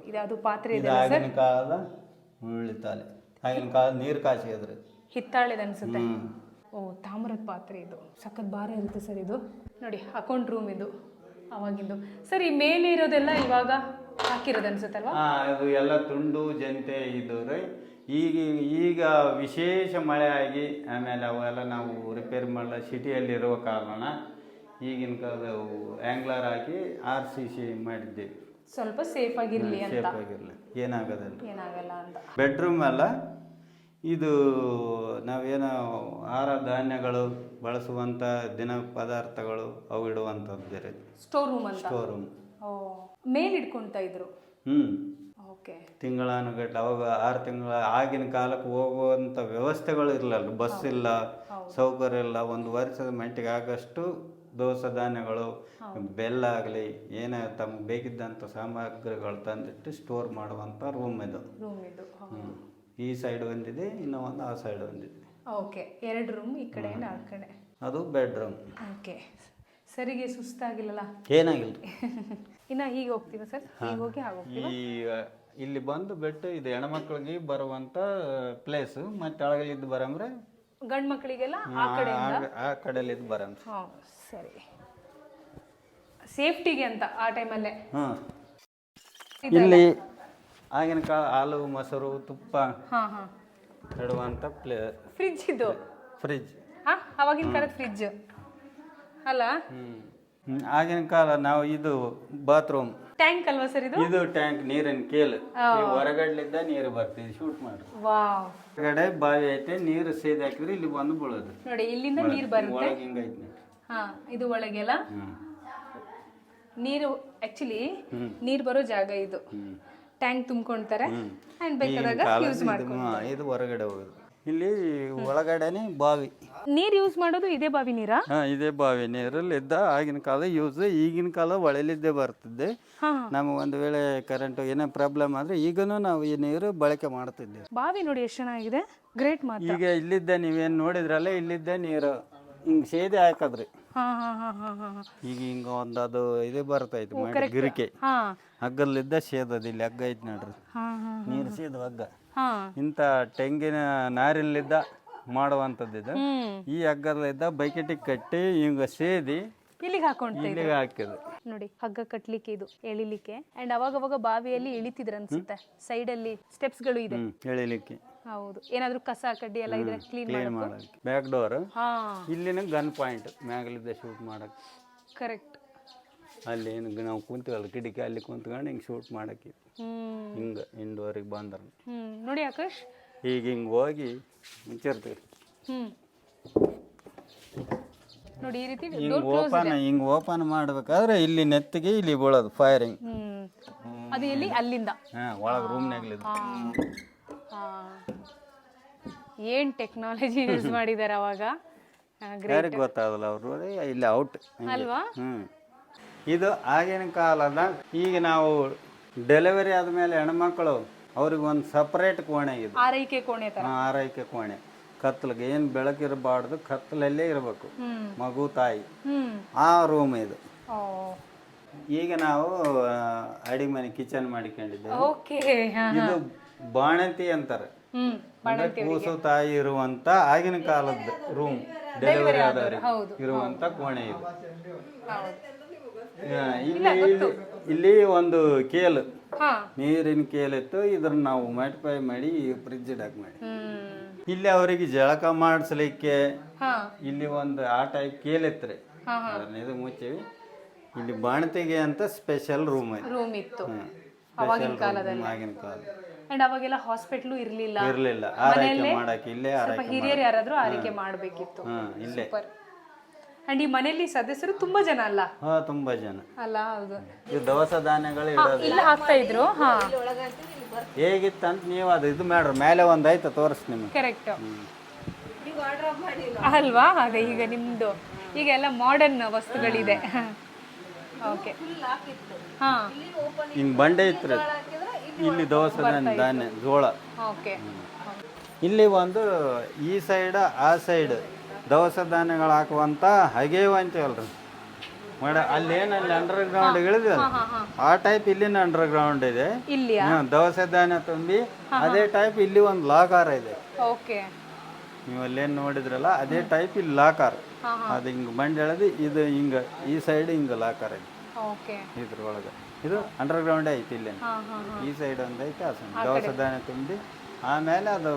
ಇದು ಪಾತ್ರೆ ಇದೆ ಸರ್. ಆಗಿನ ಕಾಲದ ಉಳಿತಾಳೆ, ಆಗಿನ ಕಾಲದ ನೀರು ಕಾಸಿದ್ರಿ, ಹಿತ್ತಾಳೆದ ಅನ್ಸುತ್ತೆ. ತಾಮ್ರದ ಪಾತ್ರೆ ಇದು. ಸಖತ್ ಭಾರ ಇರುತ್ತೆ ಸರ್ ಇದು. ನೋಡಿ, ಅಕೌಂಟ್ ರೂಮ್ ಇದು ಅವಾಗಿಂದು. ಸರ್ ಈ ಮೇಲೆ ಇರೋದೆಲ್ಲ ಇವಾಗ ಹಾಕಿರೋದು ಅನ್ಸುತ್ತಲ್ವಾ? ಇದು ಎಲ್ಲ ತುಂಡು ಜಂತೆ ಇದ್ದವ್ರಿ. ಈಗ ವಿಶೇಷ ಮಳೆ ಆಗಿ ಆಮೇಲೆ ಅವೆಲ್ಲ ನಾವು ರಿಪೇರಿ ಮಾಡಲ ಸಿಟಿಯಲ್ಲಿ ಇರುವ ಕಾರಣ ಈಗಿನ ಕಾಲದ ಆ್ಯಂಗ್ಲರ್ ಹಾಕಿ RCC ಮಾಡಿದ್ದೇವೆ. ಸ್ವಲ್ಪ ಸೇಫ್ ಆಗಿರಲಿ ಅಂತ. ಏನಾಗಲ್ಲ ಅಂತ. ಬೆಡ್ರೂಮ್ ಎಲ್ಲ ಇದು ನಾವೇನೋ ಆಹಾರ ಧಾನ್ಯಗಳು ಬಳಸುವಂಥ ದಿನ ಪದಾರ್ಥಗಳು ಅವು ಇಡುವಂಥದ್ದು ಬೇರೆ. ಸ್ಟೋರ್ ರೂಮ್ ಅಂತ. ಸ್ಟೋರ್ ರೂಮ್ ಮೇಲೆ ಇಟ್ಕೊಳ್ತಾ ಇದ್ರು. ತಿಂಗಳಾನುಗಟ್ಟಲೆ ಅವಾಗ 6 ತಿಂಗಳ. ಆಗಿನ ಕಾಲಕ್ಕೆ ಹೋಗುವಂಥ ವ್ಯವಸ್ಥೆಗಳು ಇರಲಿಲ್ಲ, ಬಸ್ ಇಲ್ಲ, ಸೌಕರ್ಯ ಇಲ್ಲ. ಒಂದು ವರ್ಷದ ಮಟ್ಟಿಗೆ ಆಗಷ್ಟು ದವಸ ಧಾನ್ಯಗಳು, ಬೆಲ್ಲ ಆಗಲಿ ಏನೇ ತಮ್ಗೆ ಬೇಕಿದ್ದಂಥ ಸಾಮಗ್ರಿಗಳು ತಂದಿಟ್ಟು ಸ್ಟೋರ್ ಮಾಡುವಂಥ ರೂಮ್ ಇದು. ಈ ಸೈಡ್ ಒಂದಿದೆ, ಇನ್ನೂ ಒಂದು ಆ ಸೈಡ್ ಒಂದಿದೆ. ಓಕೆ, 2 ರೂಮ್ ಈ ಕಡೆ ಆ ಕಡೆ. ಅದು ಬೆಡ್ರೂಮ್. ಓಕೆ, ಸರಿಗೆ ಸುಸ್ತಾಗಿಲ್ಲಲ್ಲ? ಏನಾಗಿಲ್ಲ. ಇನ್ನು ಹೀಗೆ ಹೋಗ್ತೀವಿ ಸರ್, ಹೀಗೆ ಹೋಗಿ ಈ ಇಲ್ಲಿ ಬಂದು ಬಿಟ್ಟು ಇದು ಹೆಣ್ಮಕ್ಳಿಗೆ ಬರುವಂಥ ಪ್ಲೇಸು. ಮತ್ತೆ ಒಳಗಲಿದ್ದು ಬರಂದ್ರೆ ಗಂಡು ಮಕ್ಕಳಿಗೆಲ್ಲ ಆ ಕಡೆಲಿದ್ದು ಬರಂದ್ರೆ. ಸರಿ, ಸೇಫ್ಟಿಗೆ ಅಂತ ಆ ಟೈಮಲ್ಲೇ. ಇಲ್ಲಿ ಆಗಿನ ಕಾಲ ಹಾಲು, ಮೊಸರು, ತುಪ್ಪ ಇಡುವಂಥ ಫ್ರಿಜ್. ಇದು ಫ್ರಿಜ್ ಅವಾಗಿನ ಕಾಲದ ಫ್ರಿಜ್ ಅಲ್ಲ? ಆಗಿನ ಕಾಲ ನಾವು ಇದು ಬಾತ್ರೂಮ್ ಟ್ಯಾಂಕ್ ಅಲ್ವಾ ಸರ್ ಇದು? ಇದು ಟ್ಯಾಂಕ್, ನೀರಿನ ಕೇಲ್. ಹೊರಗಡ್ಲಿದ್ದ ನೀರು ಬರ್ತೀವಿ ಶೂಟ್ ಮಾಡಿ. ಹೊರಗಡೆ ಬಾವಿ ಐತೆ, ನೀರು ಸೇದ್ ಹಾಕಿದ್ರೆ ಇಲ್ಲಿ ಬಂದು ಬೀಳೋದು. ನೋಡಿ, ಇಲ್ಲಿಂದ ನೀರು ಬರುತ್ತೆ. ಹಿಂಗೈತೆ. ಇದು ಒಳಗೆಲ್ಲ ನೀರು, ಆಕ್ಚುಲಿ ನೀರು ಬರೋ ಜಾಗ ಇದು. ಟ್ಯಾಂಕ್ ತುಂಬ್ಕೊಂತಾರೆ ಅಂಡ್ ಬೇಕಾದಾಗ ಯೂಸ್ ಮಾಡ್ಕೊಂಡು ಇದು ಹೊರಗಡೆ ಹೋಗುದು. ಇಲ್ಲಿ ಒಳಗಡೆನೆ ಬಾವಿ. ನೀರ್ ಯೂಸ್ ಮಾಡೋದು ಇದೇ ಬಾವಿ ನೀರಾ? ಇದೇ ಬಾವಿ ನೀರಲ್ಲಿದ್ದ ಆಗಿನ ಕಾಲ ಯೂಸ್, ಈಗಿನ ಕಾಲ ಹೊಳೆಲಿದ್ದೇ ಬರ್ತಿದ್ದೆ. ನಮಗೆ ಒಂದು ವೇಳೆ ಕರೆಂಟ್ ಏನೋ ಪ್ರಾಬ್ಲಮ್ ಆದ್ರೆ ಈಗನೂ ನಾವು ಈ ನೀರು ಬಳಕೆ ಮಾಡ್ತಿದ್ದೇವೆ. ಬಾವಿ ನೋಡಿ ಎಷ್ಟು ಚೆನ್ನಾಗಿದೆ, ಗ್ರೇಟ್ ಮಾತ್ರ. ಈಗ ಇಲ್ಲಿದ್ದ ನೀವೇನ್ ನೋಡಿದ್ರಲ್ಲ, ಇಲ್ಲಿದ್ದ ನೀರು ಹಿಂಗ್ ಸೇದೆ ಹಾಕದ್ರಿ. ಈಗ ಹಿಂಗ ಒಂದು ಅದು ಇದು ಬರ್ತೈತಿ ಮಾಡಿ ಗಿರಿಕೆ ಹಗ್ಗಲ್ಲಿದ್ದ ಸೇದದ, ಇಲ್ಲಿ ಹಗ್ಗ ಐತಿ ನೋಡ್ರಿ, ನೀರು ಸೇದು ಹಗ್ಗ. ಇಂಥ ತೆಂಗಿನ ನಾರಿಲ್ಲಿದ್ದ ಮಾಡುವಂಥದ್ದು. ಈ ಹಗ್ಗದಲ್ಲಿದ್ದ ಬೈಕೆಟಿಗೆ ಕಟ್ಟಿ ಹಿಂಗ ಸೇದಿ ಇಲ್ಲಿಗೆ ಹಾಕೊಂಡು ಇಲ್ಲಿಗೆ ಹಾಕಿದ್ರು ನೋಡಿ. ಹಗ್ಗ ಕಟ್ಲಿಕ್ಕೆ, ಇದು ಎಳಿಲಿಕ್ಕೆ. ಅಂಡ್ ಅವಾಗ ಬಾವಿಯಲ್ಲಿ ಇಳಿತಿದ್ರ ಅನ್ಸುತ್ತೆ, ಸೈಡ್ ಅಲ್ಲಿ ಸ್ಟೆಪ್ಸ್ ಗಳು ಇದೆ ಎಳಿಲಿಕ್ಕೆ. ಹೌದು, ಏನಾದ್ರೂ ಕಸ ಕಡ್ಡಿ ಎಲ್ಲ ಇದ್ರೆ ಕ್ಲೀನ್ ಮಾಡಕ್ಕೆ. ಬ್ಯಾಕ್ ಡೋರ್ ಇಲ್ಲಿನ ಗನ್ ಪಾಯಿಂಟ್ ಮ್ಯಾಗಲಿದ್ದ ಶೂಟ್ ಮಾಡಕ್. ಕರೆಕ್ಟ್. ಅಲ್ಲಿ ಏನು ನಾವು ಕುಂತೀವಲ್ಲ ಕಿಟಕಿ, ಅಲ್ಲಿ ಕುಂತ್ಕೊಂಡು ಹಿಂಗೆ ಶೂಟ್ ಮಾಡಕ್ಕೆ. ಹಿಂಗೆ ಇಂಡೋರಿಗೆ ಬಂದ್ರ ನೋಡಿ ಆಕಾಶ್, ಈಗ ಹಿಂಗೆ ಹೋಗಿ ಮುಚ್ಚಿರ್ತೀವಿ. ನೋಡಿ ಈ ರೀತಿ ಹಿಂಗೆ ಓಪನ್ ಮಾಡ್ಬೇಕಾದ್ರೆ ಇಲ್ಲಿ ನೆತ್ತಿಗೆ ಇಲ್ಲಿ ಬೀಳೋದು ಫೈರಿಂಗ್. ಅದು ಎಲ್ಲಿ? ಅಲ್ಲಿಂದ ಒಳಗೆ ರೂಮ್ನಾಗ್ಲಿದ್ದು. ಏನ್ ಟೆಕ್ನಾಲಜಿ ಯೂಸ್ ಮಾಡಿದಾರೆ ಅವಾಗ, ಯಾರಿಗೆ ಗೊತ್ತಾಗಲ್ಲ ಅವರು, ಇಲ್ಲಿ ಔಟ್ ಅಲ್ವಾ? ಇದು ಆಗಿನ ಕಾಲದ. ಈಗ ನಾವು ಡೆಲಿವರಿ ಆದ್ಮೇಲೆ ಹೆಣ್ಮಕ್ಳು ಅವ್ರಿಗೆ ಒಂದು ಸಪರೇಟ್ ಕೋಣೆ ಇದೆ, ಆರೈಕೆ ಕೋಣೆ ತರ. ಆರೈಕೆ ಕೋಣೆ. ಕತ್ಲಿಗೆ ಏನು ಬೆಳಕಿರಬಾರ್ದು, ಕತ್ಲಲ್ಲೇ ಇರಬೇಕು ಮಗು ತಾಯಿ. ಆ ರೂಮ್ ಇದು. ಈಗ ನಾವು ಅಡಿಗೆ ಮನೆ ಕಿಚನ್ ಮಾಡಿಕೊಂಡಿದ್ದೇವೆ. ಇದು ಬಾಣಂತಿ ಅಂತಾರೆ, ಕೂಸು ತಾಯಿ ಇರುವಂತ ಆಗಿನ ಕಾಲದ ರೂಮ್, ಡೆಲಿವರಿ ಆದವರಿಗೆ ಇರುವಂತ ಕೋಣೆ ಇದು. ಇಲ್ಲಿ ಒಂದು ಕೇಲು, ನೀರಿನ ಕೇಲಿತ್ತು. ಇದ್ರನ್ನ ನಾವು ಮಾಡಿಫೈ ಮಾಡಿ ಫ್ರಿಜ್ ಇಡಕ್ ಮಾಡಿ. ಇಲ್ಲಿ ಅವರಿಗೆ ಜಳಕ ಮಾಡಿಸ್ಲಿಕ್ಕೆ ಇಲ್ಲಿ ಒಂದು ಆ ಟೈಪ್ ಕೇಲಿತ್ರಿ, ಇದು ಮುಚ್ಚಿವಿ. ಇಲ್ಲಿ ಬಾಣತಿಗೆ ಅಂತ ಸ್ಪೆಷಲ್ ರೂಮ್ ಇತ್ತು ಆಗಿನ ಕಾಲದಲ್ಲಿ. ಆಗಿನ ಕಾಲ ಅಂಡ್ ಅವಾಗೆಲ್ಲ ಹಾಸ್ಪಿಟಲ್ ಇರ್ಲಿಲ್ಲ, ಆರೈಕೆ ಮಾಡಕ್ಕೆ ಇಲ್ಲೇ ಹಿರಿಯರು ಯಾರಾದ್ರೂ ಆರೈಕೆ ಮಾಡ್ಬೇಕಿತ್ತು. ಇಲ್ಲೇ. ಅಂಡ್ ಈ ಮನೆಯಲ್ಲಿ ಸದಸ್ಯರು ತುಂಬಾ ಜನ ಅಲ್ಲ? ತುಂಬಾ ಜನ ಅಲ್ಲ. ಹೌದು, ಇದು ದವಸ ಧಾನ್ಯಗಳು ಇಲ್ಲ ಹಾಕ್ತಾ ಇದ್ರು. ಹೇಗಿತ್ತಂತ ನೀವು ಅದು ಇದು ಮಾಡ್ರಿ, ಮೇಲೆ ಒಂದ್ ಆಯ್ತು ತೋರಿಸ್ ನಿಮ್ಗೆ. ಕರೆಕ್ಟ್ ಅಲ್ವಾ? ಅದೇ ಈಗ ನಿಮ್ದು ಈಗ ಎಲ್ಲ ಮಾಡರ್ನ್ ವಸ್ತುಗಳಿದೆ. ಓಕೆ. ಹಿಂಗ್ ಬಂಡೆ ಇತ್ತು, ಇಲ್ಲಿ ದವಸ ಧಾನ್ಯ ಜೋಳ. ಓಕೆ. ಇಲ್ಲಿ ಒಂದು ಈ ಸೈಡ್ ಆ ಸೈಡ್ ದವಸ ಧಾನ್ಯಗಳು ಹಾಕುವಂತ ಹಗೆವು ಅಂತೀವಲ್ರಿ ಮೇಡ, ಅಲ್ಲಿ ಏನಲ್ಲಿ ಅಂಡರ್ ಗ್ರೌಂಡ್ ಇಳಿದಿಲ್ಲ ಆ ಟೈಪ್ ಇಲ್ಲಿನ ಅಂಡರ್ ಗ್ರೌಂಡ್ ಇದೆ. ದವಸ ಧಾನ್ಯ ತುಂಬಿ ಅದೇ ಟೈಪ್ ಇಲ್ಲಿ ಒಂದು ಲಾಕಾರ ಇದೆ. ನೀವು ಅಲ್ಲೇನು ನೋಡಿದ್ರಲ್ಲ ಅದೇ ಟೈಪ್ ಇಲ್ಲಿ ಲಾಕಾರ. ಅದು ಹಿಂಗೆ ಬಂಡೆ ಎಳೆದು ಇದು ಹಿಂಗ ಈ ಸೈಡ್ ಹಿಂಗ ಲಾಕಾರ ಇದೆ ಇದ್ರೊಳಗೆ. ಇದು ಅಂಡರ್ ಗ್ರೌಂಡ್ ಐತಿ ಇಲ್ಲಿ. ಈ ಸೈಡ್ ಒಂದು ಐತೆ, ಆ ಸೈಡ್ ದವಸ ಧಾನ್ಯ ತುಂಬಿ ಆಮೇಲೆ ಅದು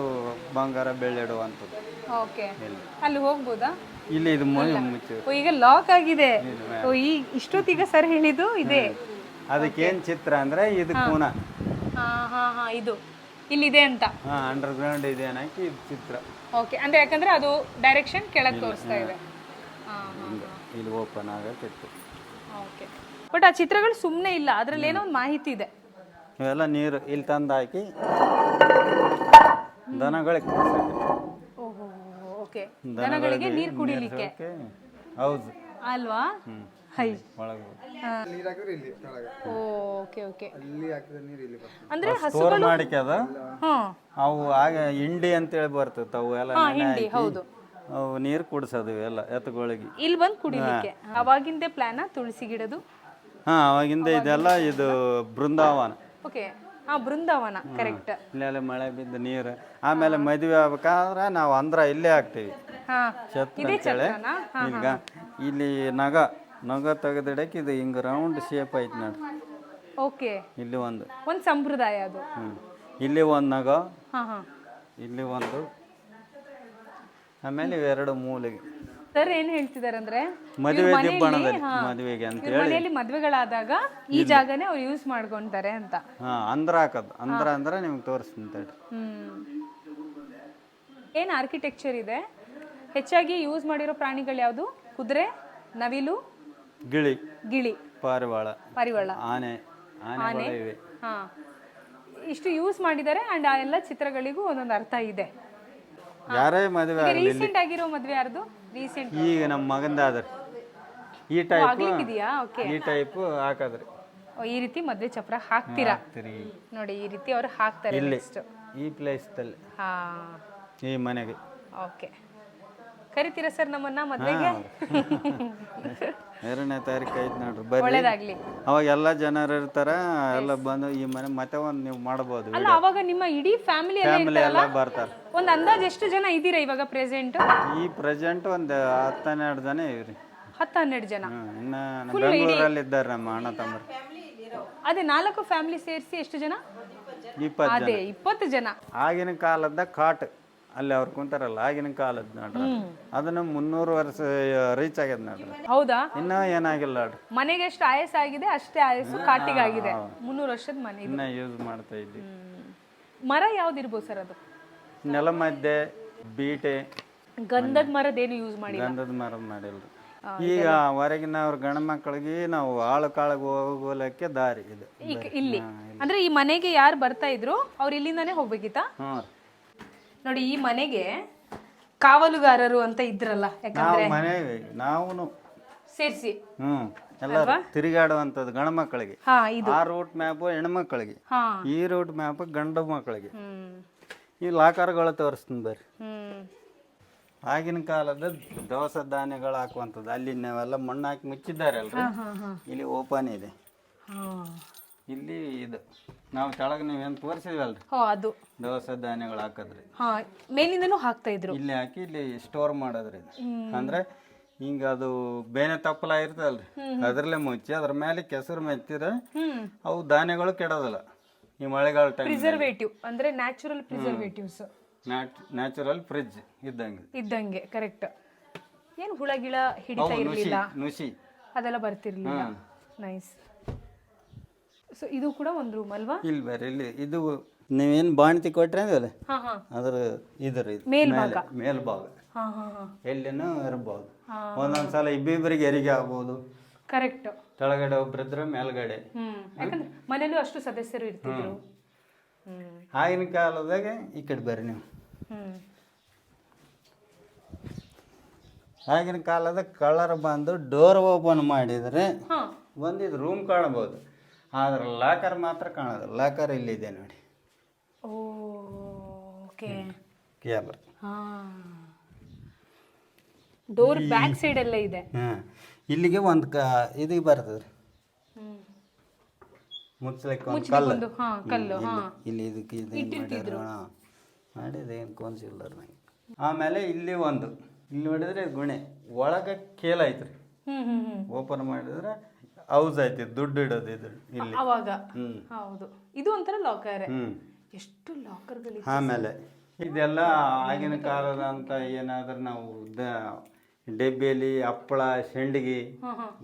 ಬಂಗಾರ ಬೆಳ್ಳಿ ಇಡುವಂಥದ್ದು. ಅಲ್ಲಿ ಹೋಗ್ಬೋದಾ? ಇಲ್ಲಿ ಇದು ಮುಚ್ಚು. ಈಗ ಲಾಕ್ ಆಗಿದೆ. ಇಷ್ಟೊತ್ತಿಗೆ ಸರ್ ಹೇಳಿದ್ದು ಇದೆ. ಅದಕ್ಕೇನ್ ಚಿತ್ರ ಅಂದ್ರೆ ಇದು ಕೂನ ಇದು ಇಲ್ಲಿದೆ ಅಂತ ಅಂಡರ್ ಗ್ರೌಂಡ್ ಇದೆ ಅನ್ನಕ್ಕೆ ಇದು ಚಿತ್ರ. ಓಕೆ. ಅಂದ್ರೆ ಯಾಕಂದ್ರೆ ಅದು ಡೈರೆಕ್ಷನ್ ಕೆಳಗೆ ತೋರಿಸ್ತಾ ಇದೆ. ಇಲ್ಲಿ ಓಪನ್ ಆಗತ್ತೆ. ಓಕೆ. ಬಟ್ ಆ ಚಿತ್ರಗಳು ಸುಮ್ಮನೆ ಇಲ್ಲ, ಅದ್ರಲ್ಲಿ ಏನೋ ಒಂದು ಮಾಹಿತಿ ಇದೆ. ಇವೆಲ್ಲ ನೀರು ಇಲ್ಲಿ ತಂದು ಹಾಕಿ ದನಗಳಿಗೆ ದನಗಳಿಗೆ ನೀರು ಕುಡಿಲಿಕ್ಕೆ. ಹೌದು ಅಲ್ವಾ? ಅಂದ್ರೆ ಸ್ಟೋರ್ ಮಾಡಿಕೆ ಅದ. ಅವು ಆಗ ಹಿಂಡಿ ಅಂತೇಳಿ ಬರ್ತದೆ, ಅವು ಎಲ್ಲ ಅವು ನೀರು ಕುಡಿಸೋದು ಎಲ್ಲ ಎತ್ತುಗಳಿಗೆ. ಇಲ್ಲಿ ಬಂದು ಕುಡಿಲಿಕ್ಕೆ. ಅವಾಗಿಂದೇ ಪ್ಲಾನ ತುಳಸಿ ಗಿಡದು? ಅವಾಗಿಂದ ಇದೆಲ್ಲ ಇದು ಬೃಂದಾವನ. ಓಕೆ. ಬೃಂದಾವನ. ಕರೆಕ್ಟ್. ಇಲ್ಲೆಲ್ಲ ಮಳೆ ಬಿದ್ದ ನೀರು. ಆಮೇಲೆ ಮದುವೆ ಆಗ್ಬೇಕಾದ್ರೆ ನಾವು ಅಂದ್ರ ಇಲ್ಲೇ ಹಾಕ್ತೀವಿ ಛತ್ರ ಅಂತೇಳಿ. ಈಗ ಇಲ್ಲಿ ನಗ ತೆಗೆದಿಡಕ್ಕೆ ಇದು ಹಿಂಗ ರೌಂಡ್ ಶೇಪ್ ಐತಿ ನೋಡ್ರಿ. ಓಕೆ. ಇಲ್ಲಿ ಒಂದು ಸಂಪ್ರದಾಯ ಅದು. ಇಲ್ಲಿ ಒಂದು ನಗ, ಇಲ್ಲಿ ಒಂದು, ಆಮೇಲೆ ಇವೆರಡು ಮೂಲೆಗೆ. ಸರ್ ಏನ್ ಹೇಳ್ತಿದಾರೆ ಅಂದ್ರೆ ಮದುವೆಗೆ ಮದುವೆಗಳಾದಾಗ ಈ ಜಾಗನೇ ಅವ್ರು ಯೂಸ್ ಮಾಡ್ಕೊಂತಾರೆ ಅಂತ. ಅಂದ್ರ ಹಾಕದ್. ಅಂದ್ರ ಅಂದ್ರೆ ನಿಮ್ಗೆ ತೋರಿಸ್ತೀನಿ. ಏನ್ ಆರ್ಕಿಟೆಕ್ಚರ್ ಇದೆ? ಹೆಚ್ಚಾಗಿ ಯೂಸ್ ಮಾಡಿರೋ ಪ್ರಾಣಿಗಳು ಯಾವುದು? ಕುದುರೆ, ನವಿಲು, ಗಿಳಿ, ಗಿಳಿ, ಪಾರಿವಾಳ, ಪಾರಿವಾಳ, ಆನೆ. ಇಷ್ಟು ಯೂಸ್ ಮಾಡಿದ್ದಾರೆ ಅಂಡ್ ಆ ಎಲ್ಲ ಚಿತ್ರಗಳಿಗೂ ಒಂದೊಂದು ಅರ್ಥ ಇದೆ. ಯಾರೇ ಮದುವೆ ರೀಸೆಂಟ್ ಆಗಿರೋ ಮದ್ವೆ ಯಾರ್ದು? ರೀಸೆಂಟ್ ಈಗ ನಮ್ಮ ಮಗಂದಾದ್ರೆ ಈ ಟೈಪ್ ಆಗ್ಲಿಕ್ಕಿದೆಯಾ? ಓಕೆ, ಈ ಟೈಪ್ ಹಾಕದ್ರಿ. ಈ ರೀತಿ ಮದ್ವೆ ಚಪ್ರ ಹಾಕ್ತೀರಾ ನೋಡಿ, ಈ ರೀತಿ ಅವ್ರು ಹಾಕ್ತಾರೆ. ನೆಕ್ಸ್ಟ್ ಈ ಪ್ಲೇಸ್ ಅಲ್ಲಿ ಹಾ, ಈ ಮನೆಗೆ ಓಕೆ. ಕರಿತೀರಾ ಸರ್ ನಮ್ಮನ್ನ ಮದ್ವೆಗೆ? 2ನೇ ತಾರೀಕು ಐತೆ ನೋಡ್ರಿ, ಬರ್ರಿ. ಒಳ್ಳೇದಾಗ್ಲಿ. ಅವಾಗ ಎಲ್ಲ ಜನರು ಇರ್ತಾರ, ಎಲ್ಲ ಬಂದು ಈ ಮನೆ ಮತ್ತೆ ಒಂದು ನೀವು ಮಾಡ್ಬೋದು. ಅಲ್ಲ, ಅವಾಗ ನಿಮ್ಮ ಇಡೀ ಫ್ಯಾಮಿಲಿ ಎಲ್ಲ ಬರ್ತಾರೆ. ಒಂದು ಅಂದಾಜ್ ಎಷ್ಟು ಜನ ಇದ್ದೀರಾ ಇವಾಗ ಪ್ರೆಸೆಂಟ್? ಈ ಪ್ರೆಸೆಂಟ್ ಒಂದು 10-12 ಜನ ಇವ್ರಿ. 10-12 ಜನ. ಇನ್ನ ಬೆಂಗಳೂರಲ್ಲಿ ಇದ್ದಾರೆ ನಮ್ಮ ಅಣ್ಣ ತಮ್ಮರು. ಅದೇ 4 ಫ್ಯಾಮಿಲಿ ಸೇರಿಸಿ ಎಷ್ಟು ಜನ? 20 ಜನ. ಅದೇ 20 ಜನ. ಆಗಿನ ಕಾಲದ ಕಾಟ್ ಅಲ್ಲಿ ಅವ್ರು ಕುಂತಾರಲ್ಲ, ಆಗಿನ ಕಾಲದ ನೋಡ್ರಿ, ಅದನ್ನ 300 ವರ್ಷ ರೀಚ್ ಆಗ್ಯದ ನೋಡ್ರಿ. ಹೌದಾ? ಇನ್ನ ಏನಾಗಿಲ್ಲ ನೋಡ್ರಿ. ಮನೆಗೆ ಎಷ್ಟು ಆಯಸ್ ಆಗಿದೆ ಅಷ್ಟೇ ಆಯಸ್ಸು ಕಾಟಿಗಾಗಿದೆ. 300 ವರ್ಷದ ಮನೆ ಇದು. ಇನ್ನ ಯೂಸ್ ಮಾಡ್ತಾ ಇದ್ವಿ. ಮರ ಯಾವ್ದಿರ್ಬೋದು ಸರ್ ಅದು? ನೆಲಮದ್ದೆ, ಬೀಟೆ, ಗಂಧದ ಮರದೇನು ಯೂಸ್ ಮಾಡಿ? ಗಂಧದ ಮರ ಮಾಡಿಲ್ರಿ. ಈಗ ಹೊರಗಿನ ಅವ್ರ ಗಂಡ ಮಕ್ಕಳಿಗೆ ನಾವು ಆಳು ಕಾಳಿಗೆ ಹೋಗೋಲಕ್ಕೆ ದಾರಿ ಇದು. ಇಲ್ಲಿ ಅಂದ್ರೆ ಈ ಮನೆಗೆ ಯಾರು ಬರ್ತಾ ಇದ್ರು ಅವ್ರು ಇಲ್ಲಿಂದಾನೇ ಹೋಗ್ಬೇಕಿತ್ತಾ? ನೋಡಿ, ಈ ಮನೆಗೆ ಕಾವಲುಗಾರರು ಅಂತ ಇದ್ರಲ್ಲ, ಯಾಕಂದ್ರೆ ನಾವು ಸೇರಿಸಿ ಎಲ್ಲ ತಿರುಗಾಡುವಂಥದ್ದು ಗಂಡ ಮಕ್ಕಳಿಗೆ. ಆ ರೂಟ್ ಮ್ಯಾಪ್ ಹೆಣ್ಮಕ್ಳಿಗೆ, ಈ ರೂಟ್ ಮ್ಯಾಪ್ ಗಂಡು ಮಕ್ಕಳಿಗೆ. ಈ ಲಾಕರ್ಗಳು ತೋರಿಸ್ತೀನಿ ಬರ್ರಿ. ಆಗಿನ ಕಾಲದ ದವಸ ಧಾನ್ಯಗಳು ಹಾಕುವಂಥದ್ದು. ಅಲ್ಲಿ ನಾವೆಲ್ಲ ಮಣ್ಣು ಹಾಕಿ ಮುಚ್ಚಿದ್ದಾರೆ ಅಲ್ರಿ, ಇಲ್ಲಿ ಓಪನ್ ಇದೆ. ಇಲ್ಲಿ ಇದು ನಾವು ಕೆಳಗೆ ನೀವೇನು ತೋರಿಸಿದ್ವಲ್ರಿ, ಅದು ದವಸ ಧಾನ್ಯಗಳು ಹಾಕದ್ರಿ. ಮೇಲಿಂದನೂ ಹಾಕ್ತಾ ಇದ್ರು. ಇಲ್ಲಿ ಹಾಕಿ ಇಲ್ಲಿ ಸ್ಟೋರ್ ಮಾಡೋದ್ರಿ. ಅಂದ್ರೆ ಹಿಂಗ ಅದು ಬೇನೆ ತಪ್ಪಲ ಇರ್ತದಲ್ರಿ, ಅದ್ರಲ್ಲೇ ಮುಚ್ಚಿ ಅದ್ರ ಮೇಲೆ ಕೆಸರು ಮೆತ್ತಿರ ಅವು ಧಾನ್ಯಗಳು ಕೆಡೋದಿಲ್ಲ. ಈ ಮಳೆಗಾಲ ಟೈಮ್ ಪ್ರಿಸರ್ವೇಟಿವ್ ಅಂದ್ರೆ ನ್ಯಾಚುರಲ್ ಪ್ರಿಸರ್ವೇಟಿವ್ಸ್, ನ್ಯಾಚುರಲ್ ಫ್ರಿಡ್ಜ್ ಇದ್ದಂಗೆ. ಕರೆಕ್ಟ್. ಏನು ಹುಳ ಗಿಳ ಹಿಡಿತಾ ಇರಲಿಲ್ಲ, ನುಸಿ ಅದೆಲ್ಲ ಬರ್ತಿರ್ಲಿಲ್ಲ. ನೈಸ್. ಸೊ ಇದು ಕೂಡ ಒಂದು ರೂಮ್ ಅಲ್ವಾ? ಇಲ್ಲಿ ಬರ್ರಿ, ಇಲ್ಲಿ ಇದು ನೀವೇನು ಬಾಣತಿ ಕೊಟ್ರೆ ಅಂದಲ್ಲ, ಅದ್ರ ಇದ್ರ ಮೇಲ್ಭಾಗ ಎಲ್ಲಿನೂ ಇರ್ಬೋದು. ಒಂದೊಂದ್ಸಲ ಇಬ್ಬಿಬ್ಬರಿಗೆ ಹೆರಿಗೆ ಆಗ್ಬೋದು. ಕರೆಕ್ಟ್. ಕೆಳಗಡೆ ಒಬ್ರಿದ್ರೆ ಮೇಲ್ಗಡೆ. ಯಾಕಂದ್ರೆ ಮನೇಲೂ ಅಷ್ಟು ಸದಸ್ಯರು ಇರ್ತಿದ್ರು. ಆಗಿನ ಕಾಲದಾಗ ಈ ಕಡೆ ಬರ್ರಿ ನೀವು. ಆಗಿನ ಕಾಲದ ಕಳ್ಳರು ಬಂದು ಡೋರ್ ಓಪನ್ ಮಾಡಿದರೆ ಒಂದಿದು ರೂಮ್ ಕಾಣಬಹುದು, ಆದ್ರೆ ಲಾಕರ್ ಮಾತ್ರ ಕಾಣೋದು. ಲಾಕರ್ ಇಲ್ಲಿದೆ ನೋಡಿ. ಕೇಬಲ್ ಡೋರ್ ಬ್ಯಾಕ್ ಸೈಡ್ ಎಲ್ಲ ಇದೆ. ಇಲ್ಲಿಗೆ ಒಂದು ಇದಕ್ಕೆ ಬರ್ತದ್ರಿ, ಮುಚ್ಚಲಿಕ್ಕೆ ಒಂದು ಕಲ್ಲು. ಇಲ್ಲಿ ಇದಕ್ಕೆ ಇದು ಮಾಡಿದೇನು ಕೋನ್ಸಿಲ್ಲರ್ ನಂಗೆ. ಆಮೇಲೆ ಇಲ್ಲಿ ಒಂದು, ಇಲ್ಲಿ ನೋಡಿದ್ರೆ ಗುಣೆ ಒಳಗೆ ಕೇಲ್ ಐತ್ರಿ. ಓಪನ್ ಮಾಡಿದ್ರೆ ಹೌಸ್ ಐತಿ, ದುಡ್ಡು ಇಡೋದು ಇದು ಇಲ್ಲಿ ಅವಾಗ. ಹೌದು, ಇದು ಒಂಥರ ಲಾಕರ್. ಎಷ್ಟು ಲಾಕರ್ಗಳು. ಆಮೇಲೆ ಇದೆಲ್ಲ ಆಗಿನ ಕಾಲದ ಅಂತ ಏನಾದ್ರೆ ನಾವು ಡಬ್ಬಿಯಲ್ಲಿ ಹಪ್ಪಳ, ಸಂಡಿಗೆ,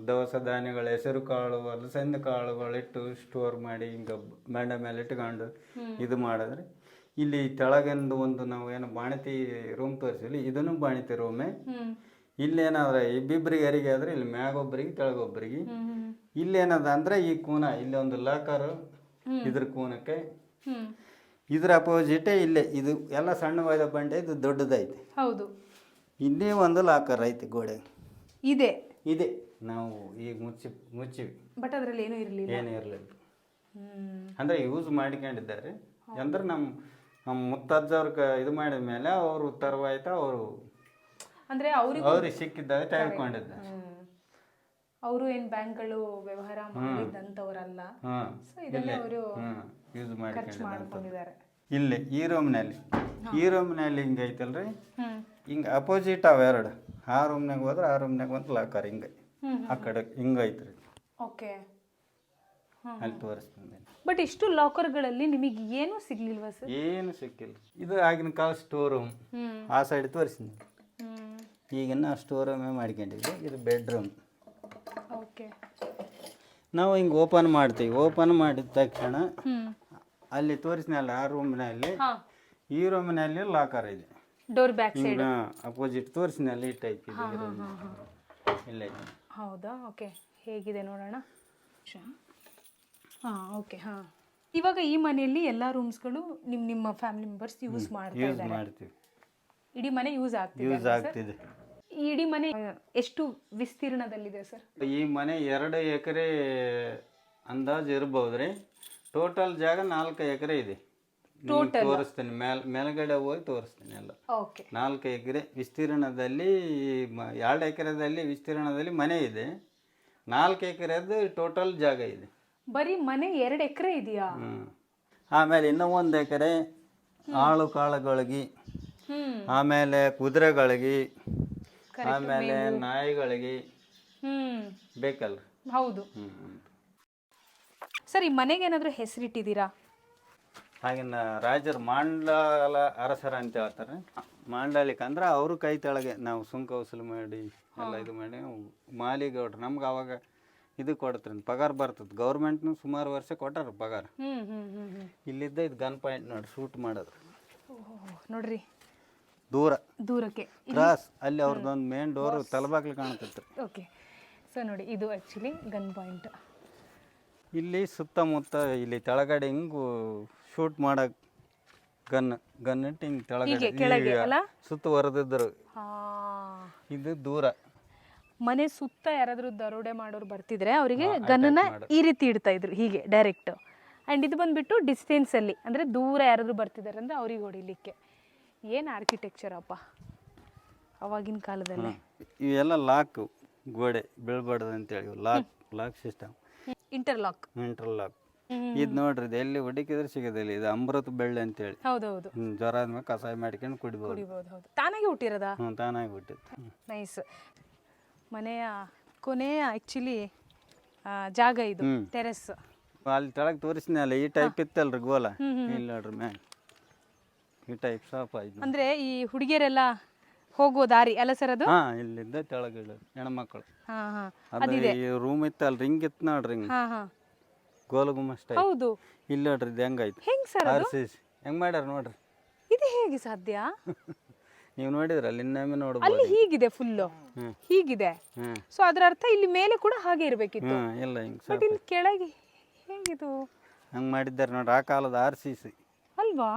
ದವಸ ಧಾನ್ಯಗಳು, ಹೆಸರು ಕಾಳು, ಅಲಸಂದ ಕಾಳುಗಳು ಇಟ್ಟು ಸ್ಟೋರ್ ಮಾಡಿ ಹಿಂಗೆ ಬಂಡೆ ಮೇಲೆ ಇಟ್ಕೊಂಡು ಇದು ಮಾಡಿದ್ರೆ. ಇಲ್ಲಿ ತೆಳಗಿಂದು ಒಂದು ನಾವು ಏನು ಬಾಣತಿ ರೂಮ್ ತೋರಿಸಿದ್ವಿ, ಇದನ್ನು ಬಾಣತಿ ರೂಮೇ. ಇಲ್ಲೇನಾದ್ರೆ ಇಬ್ಬಿಬ್ಬರಿಗೆ ಹೆರಿಗೆ ಆದ್ರೆ ಇಲ್ಲಿ ಮ್ಯಾಗೊಬ್ಬರಿಗೆ ತೆಳಗೊಬ್ಬರಿಗೆ. ಇಲ್ಲೇನದ ಅಂದ್ರೆ ಈ ಕೂನ, ಇಲ್ಲಿ ಒಂದು ಲಾಕರ್, ಇದ್ರ ಕೂನಕ್ಕೆ ಇದ್ರ ಅಪೋಸಿಟೇ ಇಲ್ಲೇ ಇದು ಎಲ್ಲ ಸಣ್ಣವಾದ ಬಂಡೆ, ಇದು ದೊಡ್ಡದೈತಿ. ಹೌದು, ಇನ್ನೇ ಒಂದು ಲಾಕರ್ ಐತಿ ಗೋಡೆ ಇದೆ. ನಾವು ಈಗ ಮುಚ್ಚಿವಿ. ಬಟ್ ಅದ್ರಲ್ಲಿ ಏನೂ ಇರಲಿಲ್ಲ. ಅಂದ್ರೆ ಯೂಸ್ ಮಾಡ್ಕೊಂಡಿದ್ದಾರೆ. ಅಂದ್ರೆ ನಮ್ಮ ಮುತ್ತಜ್ಜವ್ರ ಇದು ಮಾಡಿದ ಮೇಲೆ ಅವರು ತರುವಾಯ್ತ ಅವರು ಅಂದ್ರೆ ಅವ್ರಿಗೆ ಸಿಕ್ಕಿದ್ದಾಗ ತೆಗೆದುಕೊಂಡಿದ್ದಾರೆ. ಅವರು ಏನ್ ಬ್ಯಾಂಕ್ಗಳು ವ್ಯವಹಾರ ಮಾಡಿದಂತವರಲ್ಲ. ಸೊ ಇದನ್ನ ಅವರು ಯೂಸ್ ಮಾಡ್ಕೊಂಡಿದ್ದಾರೆ. ಇಲ್ಲಿ ಈ ರೂಮ್ನಲ್ಲಿ ಹಿಂಗ ಐತಲ್ರಿ, ಹಿಂಗ ಅಪೋಸಿಟ್ ಅವೆರಡು. ಆ ರೂಮ್ನಾಗ ಹೋದ್ರೆ ಆ ರೂಮ್ನಾಗ ಒಂದು ಲಾಕರ್ ಹಿಂಗ ಆ ಕಡೆ ಹಿಂಗ ಐತ್ರಿ. ಓಕೆ, ಅಲ್ಲಿ ತೋರಿಸ್ತೀನಿ. ಬಟ್ ಇಷ್ಟು ಲಾಕರ್ಗಳಲ್ಲಿ ನಿಮಗೆ ಏನು ಸಿಗ್ಲಿಲ್ವಾ ಸರ್? ಏನು ಸಿಕ್ಕಿಲ್ಲ. ಇದು ಆಗಿನ ಕಾಲ ಸ್ಟೋರ್ ರೂಮ್. ಆ ಸೈಡ್ ತೋರಿಸ್ತೀನಿ. ಈಗಿನ ಸ್ಟೋರ್ ರೂಮೇ ಮಾಡ್ಕೊಂಡಿದ್ವಿ. ಇದು ಬೆಡ್ರೂಮ್. ಓಕೆ, ನಾವು ಹಿಂಗೆ ಓಪನ್ ಮಾಡ್ತೀವಿ. ಓಪನ್ ಮಾಡಿದ ತಕ್ಷಣ ಅಲ್ಲಿ ತೋರಿಸಿನಲ್ಲ ಆ ರೂಮ್ನಲ್ಲಿ, ಈ ರೂಮ್ನಲ್ಲಿ ಲಾಕರ್ ಇದೆ. ಡೋರ್ ಬ್ಯಾಕ್ ಸೈಡ್ ಅಪೋಸಿಟ್ ತೋರಿಸಿನಲ್ಲಿ ಈ ಟೈಪ್ ಇದೆ. ಇಲ್ಲ, ಹೌದಾ? ಓಕೆ, ಹೇಗಿದೆ ನೋಡೋಣ. ಓಕೆ. ಇವಾಗ ಈ ಮನೆಯಲ್ಲಿ ಎಲ್ಲಾ ರೂಮ್ಸ್ಗಳು ನಿಮ್ಮ ಫ್ಯಾಮಿಲಿ ಮೆಂಬರ್ಸ್ ಯೂಸ್ ಮಾಡ್ತಾ ಯೂಸ್ ಇದ್ದಾರೆ. ಮಾಡ್ತೀವಿ, ಇಡೀ ಮನೆ ಯೂಸ್ ಆಗ್ತಿದೆ ಯೂಸ್ ಆಗ್ತಿದೆ. ಈ ಇಡೀ ಮನೆ ಎಷ್ಟು ವಿಸ್ತೀರ್ಣದಲ್ಲಿದೆ ಸರ್? ಈ ಮನೆ 2 ಎಕರೆ ಅಂದಾಜು ಇರ್ಬೋದ್ರಿ. ಟೋಟಲ್ ಜಾಗ 4 ಎಕರೆ ಇದೆ. ನಿಮ್ಗೆ ತೋರಿಸ್ತೀನಿ, ಮೇಲ್ಗಡೆ ಹೋಗಿ ತೋರಿಸ್ತೀನಿ ಎಲ್ಲ. ಓಕೆ. 4 ಎಕರೆ ವಿಸ್ತೀರ್ಣದಲ್ಲಿ 2 ಎಕರೆದಲ್ಲಿ ವಿಸ್ತೀರ್ಣದಲ್ಲಿ ಮನೆ ಇದೆ. 4 ಎಕರೆದು ಟೋಟಲ್ ಜಾಗ ಇದೆ. ಬರೀ ಮನೆ 2 ಎಕರೆ ಇದೆಯಾ? ಆಮೇಲೆ ಇನ್ನೂ 1 ಎಕರೆ ಆಳು ಕಾಳುಗಳಿಗೆ, ಆಮೇಲೆ ಕುದುರೆಗಳಿಗೆ, ಆಮೇಲೆ ನಾಯಿಗಳಿಗೆ ಬೇಕಲ್ಲ. ಹೌದು ಸರ್. ಈ ಮನೆಗೆ ಏನಾದರೂ ಹೆಸರಿಟ್ಟಿದ್ದೀರಾ? ಹಾಗಿನ ರಾಜರು ಮಾಂಡಲ ಅರಸರ ಅಂತ ಹೇಳ್ತಾರೆ. ಮಾಂಡಲಿಕ ಅಂದ್ರೆ ಅವ್ರ ಕೈ ತೆಳಗೆ ನಾವು ಸುಂಕ ವಸೂಲು ಮಾಡಿ ಎಲ್ಲ ಇದು ಮಾಡಿ ಮಾಲಿಗೌಡ್ರು ನಮ್ಗೆ ಅವಾಗ ಇದು ಕೊಡ್ತಾರೆ, ಪಗಾರ ಬರ್ತದೆ. ಗೌರ್ಮೆಂಟ್ನು ಸುಮಾರು ವರ್ಷ ಕೊಟ್ಟಾರ ಪಗಾರ. ಇಲ್ಲಿದ್ದ ಇದು ಗನ್ ಪಾಯಿಂಟ್ ನೋಡಿ ಶೂಟ್ ಮಾಡೋದು ನೋಡ್ರಿ, ದೂರಕ್ಕೆ ಕ್ರಾಸ್ ಅಲ್ಲಿ ಅವ್ರದ್ದೊಂದು ಮೇನ್ ಡೋರ್ ತಲಬಾಗ್ಲು ಕಾಣ್ತೈತ್ರಿ. ಓಕೆ. ಸೊ ನೋಡಿ, ಇದು ಆ್ಯಕ್ಚುಲಿ ಗನ್ ಪಾಯಿಂಟ್. ಇಲ್ಲಿ ಸುತ್ತಮುತ್ತ ಇಲ್ಲಿ ತೆಳಗಡೆ ಹಿಂಗು ಶೂಟ್ ಮಾಡಕ್ ಗನ್ ಇಟ್ಟು ಹಿಂಗೆ ತೆಳಗಡೆ ಸುತ್ತುವರೆದಿದ್ರು. ಇದು ದೂರ. ಮನೆ ಸುತ್ತ ಯಾರಾದರೂ ದರೋಡೆ ಮಾಡೋರು ಬರ್ತಿದ್ರೆ ಅವರಿಗೆ ಗನ್ನನ್ನ ಈ ರೀತಿ ಇಡ್ತಾ ಇದ್ರು, ಹೀಗೆ ಡೈರೆಕ್ಟ್. ಆ್ಯಂಡ್ ಇದು ಬಂದ್ಬಿಟ್ಟು ಡಿಸ್ಟೆನ್ಸಲ್ಲಿ, ಅಂದರೆ ದೂರ ಯಾರಾದರೂ ಬರ್ತಿದ್ದಾರೆ ಅಂದರೆ ಅವ್ರಿಗೆ ಹೊಡಿಲಿಕ್ಕೆ. ಏನು ಆರ್ಕಿಟೆಕ್ಚರ್ ಅಪ್ಪ ಅವಾಗಿನ ಕಾಲದಲ್ಲಿ. ಇವೆಲ್ಲ ಲಾಕ್, ಗೋಡೆ ಬೀಳ್ಬಾರ್ದು ಅಂತೇಳಿ ಲಾಕ್ ಸಿಸ್ಟಮ್. ಇಂಟರ್ಲಾಕ್. ಇದು ನೋಡ್ರಿ, ಇದು ಎಲ್ಲಿ ಹುಡುಕಿದ್ರೆ ಸಿಗೋದಿಲ್ಲ. ಇದು ಅಮೃತ ಬೆಳ್ಳಿ ಅಂತೇಳಿ. ಹೌದೌದು. ಜ್ವರ ಆದ್ಮೇಲೆ ಕಷಾಯ ಮಾಡ್ಕೊಂಡು ಕುಡಿಬೋದು. ಹೌದು. ತಾನಾಗೆ ಹುಟ್ಟಿರೋದಾ? ತಾನಾಗಿ ಹುಟ್ಟಿತ್ತು. ನೈಸ್. ಮನೆಯ ಕೊನೆಯ ಆ್ಯಕ್ಚುಲಿ ಜಾಗ ಇದು, ಟೆರೆಸ್. ಅಲ್ಲಿ ತೆಳಗೆ ತೋರಿಸಿನಲ್ಲ, ಈ ಟೈಪ್ ಇತ್ತಲ್ರಿ ಗೋಲ. ಇಲ್ಲಿ ನೋಡ್ರಿ ಮ್ಯಾಮ್, ಈ ಟೈಪ್ ಸಾಫ್ ಆಯ್ತು. ಅಂದ್ರೆ ಈ ಹುಡುಗಿಯರೆಲ್ಲ ಹೋಗೋ ದಾರಿ ಅಲ್ಲ ಸರ್ ಅದು? ಹಾ, ಇಲ್ಲಿದ್ದ ತೆಳಗೆ ಹೆಣ್ಮಕ್ಳು. ಅದು ಈ ರೂಮ್ ಇತ್ತಲ್ರಿ, ಹಿಂಗ್ ಇತ್ತು ನೋಡ್ರಿ, ಹಿಂಗ್ ಗೋಲ ಗುಮ್ಮಷ್ಟ. ಹೌದು. ಇಲ್ಲಿ ನೋಡ್ರಿ ಇದು ಹೆಂಗಾಯ್ತು. ಹೆಂಗ್ ಸರ್ ಹೆಂಗ್ ಮಾಡ್ಯಾರ ನೋಡ್ರಿ. ಇದು ಹೇಗೆ ಸಾಧ್ಯ? ನೀವು ನೋಡಿದ್ರಲ್ಲ, ಇನ್ನೊಮ್ಮೆ ನೋಡ್ಬೋದು. ಅಲ್ಲಿ ಹೀಗಿದೆ, ಫುಲ್ಲು ಹೀಗಿದೆ. ಸೊ ಅದರ ಅರ್ಥ ಇಲ್ಲಿ ಮೇಲೆ ಕೂಡ ಹಾಗೆ ಇರ್ಬೇಕಿತ್ತು. ಇಲ್ಲ, ಹಿಂಗ್ ಬಟ್ ಇಲ್ಲಿ ಕೆಳಗೆ ಹೇಗಿದು? ಹಂಗ್ ಮಾಡಿದ್ದಾರೆ ನೋಡ್ರಿ, ಆ ಕಾಲದ RCC ಅಲ್ವಾ?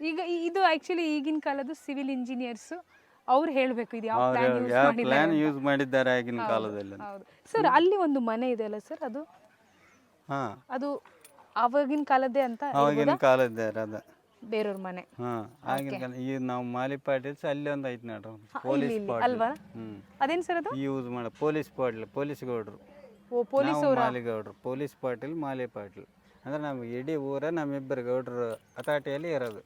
ಈಗ ಇದು ಆಕ್ಚುಲಿ ಈಗಿನ ಕಾಲದ ಸಿವಿಲ್ ಇಂಜಿನಿಯರ್ಸ್ ಅವ್ರು ಹೇಳ್ಬೇಕು ಇದು ಯಾವ ಪ್ಲಾನ್ ಯೂಸ್ ಮಾಡಿದ್ದಾರೆ ಆಗಿನ ಕಾಲದಲ್ಲಿ. ಸರ್ ಅಲ್ಲಿ ಒಂದು ಮನೆ ಇದೆ ಅಲ್ಲ ಸರ್, ಅದು ಅದು ಆವಾಗಿನ ಕಾಲದ್ದೇ ಅಂತ? ಆವಾಗಿನ ಕಾಲದ್ದೇ ಅದ, ಬೇರೆಯವ್ರ ಮನೆ. ಆಗಿನ ಕಾಲ. ಈಗ ನಾವು ಮಾಲಿ ಪಾಟೀಲ್ಸ್ ಅಲ್ಲಿ ಒಂದು ಐತಿ ನೋಡ್ರಿ, ಪೊಲೀಸ್ ಅಲ್ವಾ? ಅದೇನ್ ಸರ್ ಅದು? ಯೂಸ್ ಮಾಡ ಪೊಲೀಸ್ ಪಾಟೀಲ್, ಪೊಲೀಸ್ ಗೌಡ್ರು. ಓ, ಪೊಲೀಸ್ ಅವರು. ಮಾಲಿಗೌಡ್ರು, ಪೊಲೀಸ್ ಪಾಟೀಲ್, ಮಾಲಿ ಪಾಟೀಲ್. ಅಂದ್ರೆ ನಮ್ಗೆ ಇಡೀ ಊರ ನಮ್ಮಿಬ್ಬರು ಗೌಡ್ರು ಅಥಾರಿಟಿಯಲ್ಲಿ ಇರೋದು.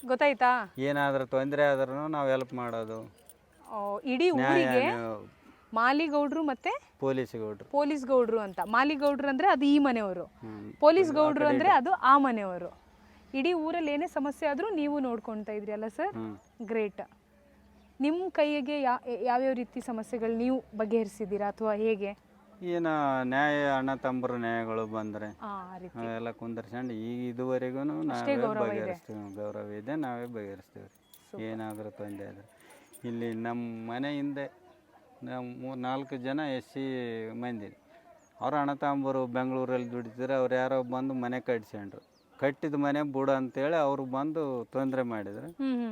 ಗೊತ್ತಾಯ್ತಾ? ಏನಾದ್ರೂ ತೊಂದರೆ ಆದ್ರೂ ನಾವು ಹೆಲ್ಪ್ ಮಾಡೋದು. ಇಡೀ ಊರಿಗೆ ಮಾಲಿಗೌಡ್ರು ಮತ್ತೆ ಪೊಲೀಸ್ ಗೌಡ್ರು ಅಂತ. ಮಾಲಿಗೌಡ್ರು ಅಂದ್ರೆ ಅದು ಈ ಮನೆಯವರು, ಪೊಲೀಸ್ ಗೌಡ್ರು ಅಂದ್ರೆ ಅದು ಆ ಮನೆಯವರು. ಇಡೀ ಊರಲ್ಲಿ ಏನೇ ಸಮಸ್ಯೆ ಆದ್ರೂ ನೀವು ನೋಡ್ಕೊಳ್ತಾ ಇದ್ರಿ ಅಲ್ಲ ಸರ್? ಗ್ರೇಟ್. ನಿಮ್ಮ ಕೈಗೆ ಯಾವ್ಯಾವ ರೀತಿ ಸಮಸ್ಯೆಗಳು ನೀವು ಬಗೆಹರಿಸಿದ್ದೀರಾ ಅಥವಾ ಹೇಗೆ? ಏನ ನ್ಯಾಯ, ಅಣ್ಣ ತಮ್ಮರ ನ್ಯಾಯಗಳು ಬಂದ್ರೆ ಎಲ್ಲ ಕುಂದರ್ಸ್ಕೊಂಡು ಈಗ ಇದುವರೆಗೂ ನಾವೇ ಬಗೆಹರಿಸ್ತೀವಿ. ಗೌರವ ಇದೆ, ನಾವೇ ಬಗೆಹರಿಸ್ತೀವಿ. ಏನಾದರೂ ತೊಂದರೆ ಆದರೆ ಇಲ್ಲಿ ನಮ್ಮ ಮನೆ ಹಿಂದೆ 4 ಜನ SC ಮಂದಿ, ಅವ್ರ ಅಣ್ಣ ತಮ್ಮರು ಬೆಂಗಳೂರಲ್ಲಿ ದುಡಿತಾರೆ. ಅವ್ರು ಯಾರೋ ಬಂದು ಮನೆ ಕಟ್ಸ್ಕೊಂಡ್ರು. ಕಟ್ಟಿದ ಮನೆ ಬುಡ ಅಂತೇಳಿ ಅವ್ರು ಬಂದು ತೊಂದರೆ ಮಾಡಿದ್ರು.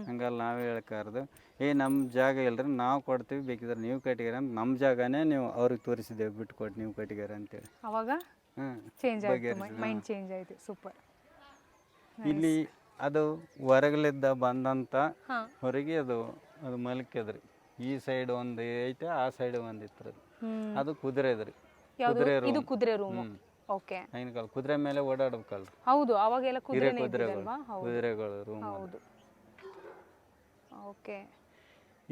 ಹಂಗಲ್ಲ, ನಾವೇ ಹೇಳ್ಕಾರ್ದು, ನಮ್ಮ ಜಾಗ ಇಲ್ರಿ, ನಾವು ಕೊಡ್ತೀವಿ, ಬೇಕಿದ್ರೆ ನೀವು ಕಟ್ಟಿಗಾರ ಅಂತ. ನಮ್ಮ ಜಾಗನೇ ನೀವು ಅವ್ರಿಗೆ ತೋರಿಸಿದ್ದೇವೆ, ಬಿಟ್ಟು ಕೊಟ್ಟು ನೀವು ಕಟ್ಟಿಗಾರ ಅಂತೇಳಿ. ಅವಾಗ ಚೇಂಜ್ ಆಯ್ತು, ಮೈಂಡ್ ಚೇಂಜ್ ಆಯ್ತು. ಸೂಪರ್. ಇಲ್ಲಿ ಅದು ಹೊರಗಲಿದ್ದ ಬಂದಂತ ಹೊರಗೆ ಅದು ಮಲ್ಕ್ಯದ್ರಿ. ಈ ಸೈಡ್ ಒಂದು ಐತೆ, ಆ ಸೈಡ್ ಒಂದು ಇತ್ತು. ಅದು ಕುದುರೆ ಇದ್ರಿ, ಕುದುರೆ ರೂಮ್. ಓಕೆ. ಆಗಿನ ಕಾಲ ಕುದುರೆ ಮೇಲೆ ಓಡಾಡ್ಬೇಕಲ್ರಿ. ಹೌದು, ಅವಾಗೆಲ್ಲ ಕುದುರೆಗಳು ರೂಮ್. ಹೌದು. ಓಕೆ.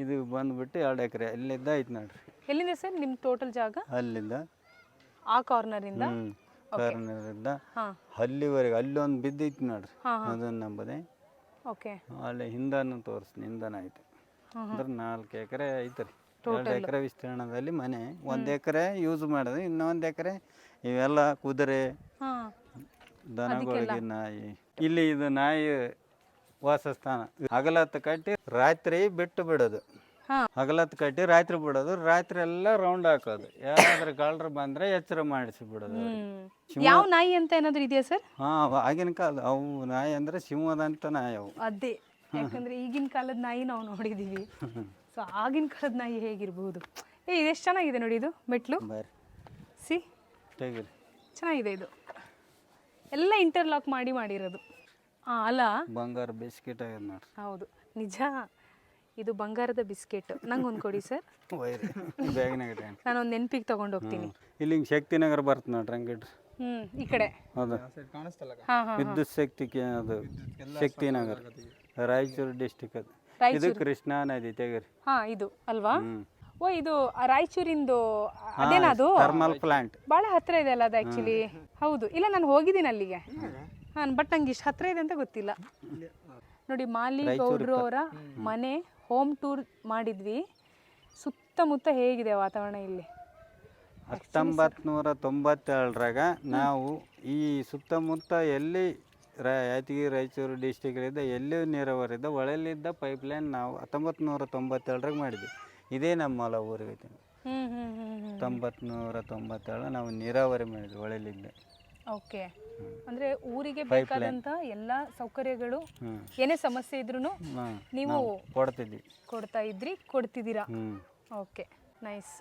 ಇದು ಬಂದ್ಬಿಟ್ಟು 2 ಎಕರೆ ಇಲ್ಲಿಂದ ಐತಿ ನೋಡ್ರಿ. ಎಲ್ಲಿಂದ ಸರ್ ನಿಮ್ಮ ಟೋಟಲ್ ಜಾಗ? ಅಲ್ಲಿಂದ ಆ ಕಾರ್ನರ್ ಇಂದ ಅಲ್ಲಿವರೆಗೆ ಅಲ್ಲೊಂದು ಬಿದ್ದೈತಿ ನೋಡ್ರಿ, ಅದನ್ನ ನಂಬದೆ. ಓಕೆ. ಅಲ್ಲಿ ಹಿಂದನ್ನು ತೋರಿಸ್ತೀನಿ, ಹಿಂದನ ಐತಿ. ಅಂದ್ರೆ 4 ಎಕರೆ ಐತ್ರಿ. 2 ಎಕರೆ ವಿಸ್ತೀರ್ಣದಲ್ಲಿ ಮನೆ. 1 ಎಕರೆ ಯೂಸ್ ಮಾಡೋದು, ಇನ್ನೊಂದು ಎಕರೆ ಇವೆಲ್ಲ ಕುದುರೆ, ದನಗಳಿಗೆ, ನಾಯಿ. ಇಲ್ಲಿ ಇದು ನಾಯಿ ವಾಸಸ್ಥಾನ. ಹಗಲತ್ತು ಕಟ್ಟಿ ರಾತ್ರಿ ಬಿಟ್ಟು ಬಿಡೋದು. ಹಾ. ಹಗಲತ್ತು ಕಟ್ಟಿ ರಾತ್ರಿ ಬಿಡೋದು, ರಾತ್ರಿ ಎಲ್ಲ ರೌಂಡ್ ಹಾಕೋದು. ಯಾರಾದ್ರೂ ಕಳ್ಳರು ಬಂದ್ರೆ ಎಚ್ಚರ ಮಾಡಿಸಿ ಬಿಡೋದು ಅವ್ರಿಗೆ. ಯಾವ ನಾಯಿ ಅಂತ ಏನಾದ್ರು ಇದೆಯಾ ಸರ್? ಹಾ, ಆಗಿನ ಕಾಲ ಅವು ನಾಯಿ ಅಂದ್ರೆ ಸಿಂಹದಂತ ನಾಯಿ ಅವು. ಅದೇ, ಯಾಕಂದ್ರೆ ಈಗಿನ ಕಾಲದ ನಾಯಿ ನಾವು ನೋಡಿದೀವಿ. ಸೊ ಆಗಿನ ಕಾಲದ ನಾಯಿ ಹೇಗಿರ್ಬೋದು. ಇದೆಷ್ಟು ಚೆನ್ನಾಗಿದೆ ನೋಡಿ, ಇದು ಮೆಟ್ಲು ಬಾರಿ ಸಿ ತೆಗೀರಿ. ಚೆನ್ನಾಗಿದೆ. ಇದು ಎಲ್ಲ ಇಂಟರ್ಲಾಕ್ ಮಾಡಿರೋದು. ಅಲ್ಲ, ಬಂಗಾರ ಬಿಸ್ಕಿಟ್ ಆಗ್ಯದ ನೋಡ್ರಿ. ಹೌದು ನಿಜ, ಇದು ಬಂಗಾರದ ಬಿಸ್ಕೆಟ್. ನಂಗೆ ಒಂದು ಕೊಡಿ ಸರ್, ಬ್ಯಾಗ್ನಾಗ ನಾನೊಂದು ನೆನಪಿಗೆ ತಗೊಂಡು ಹೋಗ್ತೀನಿ. ಇಲ್ಲಿ ಹಿಂಗೆ ಶಕ್ತಿನಗರ ಬರ್ತದೆ ನೋಡ್ರಿ, ಹಂಗಿಡ್ರಿ. ಈ ಕಡೆ ಹೌದು, ವಿದ್ಯುತ್ ಶಕ್ತಿ ಅದು ಶಕ್ತಿನಗರ, ರಾಯಚೂರು ಡಿಸ್ಟಿಕ್. ಅದು ಇದು ಕೃಷ್ಣಾ ನದಿ. ತೆಗೀರಿ. ಇದು ಅಲ್ವಾ? ಓ, ಇದು ರಾಯಚೂರಿಂದು ಅದೇನಾ? ಅದು ಥರ್ಮಲ್ ಪ್ಲಾಂಟ್ ಭಾಳ ಹತ್ರ ಇದೆ ಅಲ್ಲ ಅದು ಆ್ಯಕ್ಚುಲಿ. ಹೌದು, ಇಲ್ಲ ನಾನು ಹೋಗಿದ್ದೀನಿ ಅಲ್ಲಿಗೆ. ಬಟ್ ನಂಗೆ ಇಷ್ಟು ಹತ್ರ ಇದೆ ಅಂತ ಗೊತ್ತಿಲ್ಲ. ನೋಡಿ, ಮಾಲಿ ಗೌಡ್ರು ಅವರ ಮನೆ ಹೋಮ್ ಟೂರ್ ಮಾಡಿದ್ವಿ. ಸುತ್ತಮುತ್ತ ಹೇಗಿದೆ ವಾತಾವರಣ ಇಲ್ಲಿ? 1997ರಾಗ ನಾವು ಈ ಸುತ್ತಮುತ್ತ ಎಲ್ಲಿ ಯಾದಗಿರಿ ರಾಯಚೂರು ಡಿಸ್ಟಿಕ್ಲಿದ್ದ ಎಲ್ಲಿ ನೀರಾವರಿದ್ದ ಒಳಲಿದ್ದ ಪೈಪ್ಲೈನ್ ನಾವು 1997ರಾಗ ಮಾಡಿದ್ವಿ. ಇದೇ ನಮ್ಮ ಹೊಲ ಊರಿಗೆ. 1997 ನಾವು ನೀರಾವರಿ ಮಾಡಿದ್ವಿ ಒಳಲಿದ್ದ. ಓಕೆ, ಅಂದ್ರೆ ಊರಿಗೆ ಬೇಕಾದಂತ ಎಲ್ಲ ಸೌಕರ್ಯಗಳು, ಏನೇ ಸಮಸ್ಯೆ ಇದ್ರೂ ನೀವು ಕೊಡ್ತಿದ್ದೀರಾ. ಓಕೆ, ನೈಸ್,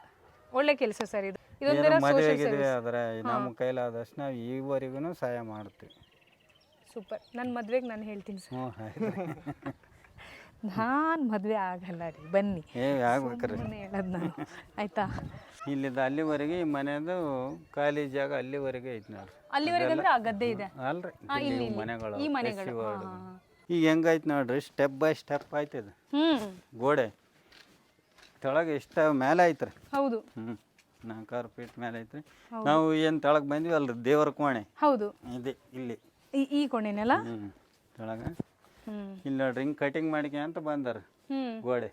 ಒಳ್ಳೆ ಕೆಲಸ ಸರ್. ಇದು ಇದೊಂಥರ ಸೋಷಿಯಲ್ ಸರ್ವಿಸ್. ಆದರೆ ನಮ್ಮ ಕೈಲಾದಷ್ಟು ನಾವು ಈವರೆಗೂ ಸಹಾಯ ಮಾಡ್ತೀವಿ. ಸೂಪರ್. ನನ್ನ ಮದುವೆಗೆ ನಾನು ಹೇಳ್ತೀನಿ ಸರ್. ನಾನು ಮದುವೆ ಆಗಲ್ಲ ರೀ, ಬನ್ನಿ ಆಗ್ಬೇಕ್ರಿ ಹೇಳೋದು ನಾನು, ಆಯ್ತಾ? ಇಲ್ಲಿಂದ ಅಲ್ಲಿವರೆಗೆ ಈ ಮನೆಯದು ಖಾಲಿ ಜಾಗ ಅಲ್ಲಿವರೆಗೆ ಐತಿ ನೋಡ್ರಿ. ಅಲ್ಲಿವರೆಗೆ ಅಂದ್ರೆ ಆ ಗದ್ದೆ ಇದೆ ಅಲ್ರಿ, ಮನೆಗಳು ಈ ಮನೆಗಳು. ಈಗ ಹೆಂಗೈತಿ ನೋಡ್ರಿ, ಸ್ಟೆಪ್ ಬೈ ಸ್ಟೆಪ್ ಆಯ್ತದ. ಗೋಡೆ ತೆಳಗೆ ಇಷ್ಟ ಮೇಲೆ ಐತ್ರಿ. ಹೌದು, 4 ಫೀಟ್ ಮೇಲೆ ಐತ್ರಿ. ನಾವು ಏನು ತೆಳಗೆ ಬಂದ್ವಿ ಅಲ್ರಿ, ದೇವರ ಕೋಣೆ. ಹೌದು, ಇದೆ ಇಲ್ಲಿ ಈ ಕೋಣೆನಲ್ಲ ತೆಳಗೆ. ಇಲ್ಲಿ ನೋಡ್ರಿ, ಹಿಂಗೆ ಕಟಿಂಗ್ ಮಾಡಿಕೆ ಅಂತ ಬಂದಾರ ಗೋಡೆ.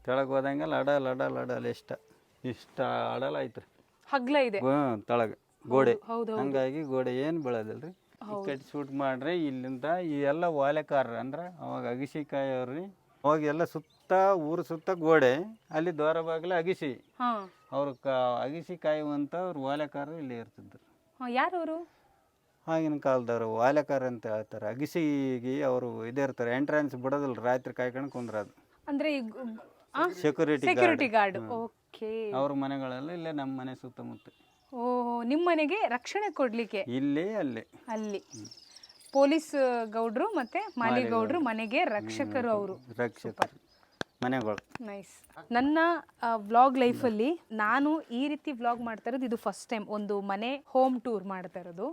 ತೆಳಗೆ ಹೋದಂಗೆಲ್ಲ ಅಡಲ್ ಇಷ್ಟ ಅಡಲ ಐತ್ರಿ. ಹಗ್ಲ ಇದೆ ತೆಳಗೆ ಗೋಡೆ. ಹಂಗಾಗಿ ಗೋಡೆ ಏನು ಬೀಳೋದಿಲ್ರಿ. ಕಟ್ಟಿ ಶೂಟ್ ಮಾಡ್ರಿ. ಇಲ್ಲಿಂದ ಈ ಎಲ್ಲ ವಾಲೆಕಾರರು ಅಂದ್ರೆ ಅವಾಗ ಅಗಿಸಿಕಾಯಿ ಅವ್ರಿ. ಅವಾಗ ಎಲ್ಲ ಸುತ್ತ ಊರು ಸುತ್ತ ಗೋಡೆ, ಅಲ್ಲಿ ದ್ವಾರ ಬಾಗಿಲ ಅಗಿಸಿ. ಅವ್ರು ಅಗಿಸಿ ಕಾಯುವಂತ ಅವ್ರು ವಾಲೆಕಾರರು ಇಲ್ಲಿ ಇರ್ತಿದ್ರು. ಯಾರವರು? ಆಗಿನ ಕಾಲದವ್ರು ವಾಲೆಕಾರ ಅಂತ ಹೇಳ್ತಾರೆ. ಅಗಿಸಿಗೆ ಅವರು ಇದೇ ಇರ್ತಾರೆ, ಎಂಟ್ರೆನ್ಸ್ ಬಿಡೋದಿಲ್ಲ, ರಾತ್ರಿ ಕಾಯ್ಕೊಂಡು ಕುಂದ್ರದು. ಅಂದ್ರೆ ಸೆಕ್ಯೂರಿಟಿ ಗಾರ್ಡ್. ಓಕೆ, ಅವ್ರ ಮನೆಗಳೆಲ್ಲ ಇಲ್ಲೇ ನಮ್ಮ ಮನೆ ಸುತ್ತಮುತ್ತ. ಓಹೋ, ನಿಮ್ಮ ಮನೆಗೆ ರಕ್ಷಣೆ ಕೊಡ್ಲಿಕ್ಕೆ ಇಲ್ಲಿ ಅಲ್ಲಿ ಪೊಲೀಸ್ ಗೌಡ್ರು ಮತ್ತೆ ಮಾಲಿ ಗೌಡ್ರು ಮನೆಗೆ ರಕ್ಷಕರು. ಅವರು ರಕ್ಷಕರು ಮನೆಗಳು. ನೈಸ್. ನನ್ನ ವ್ಲಾಗ್ ಲೈಫಲ್ಲಿ ನಾನು ಈ ರೀತಿ ವ್ಲಾಗ್ ಮಾಡ್ತಾ ಇರೋದು ಇದು ಫಸ್ಟ್ ಟೈಮ್. ಒಂದು ಮನೆ ಹೋಮ್ ಟೂರ್ ಮಾಡ್ತಾ ಇರೋದು.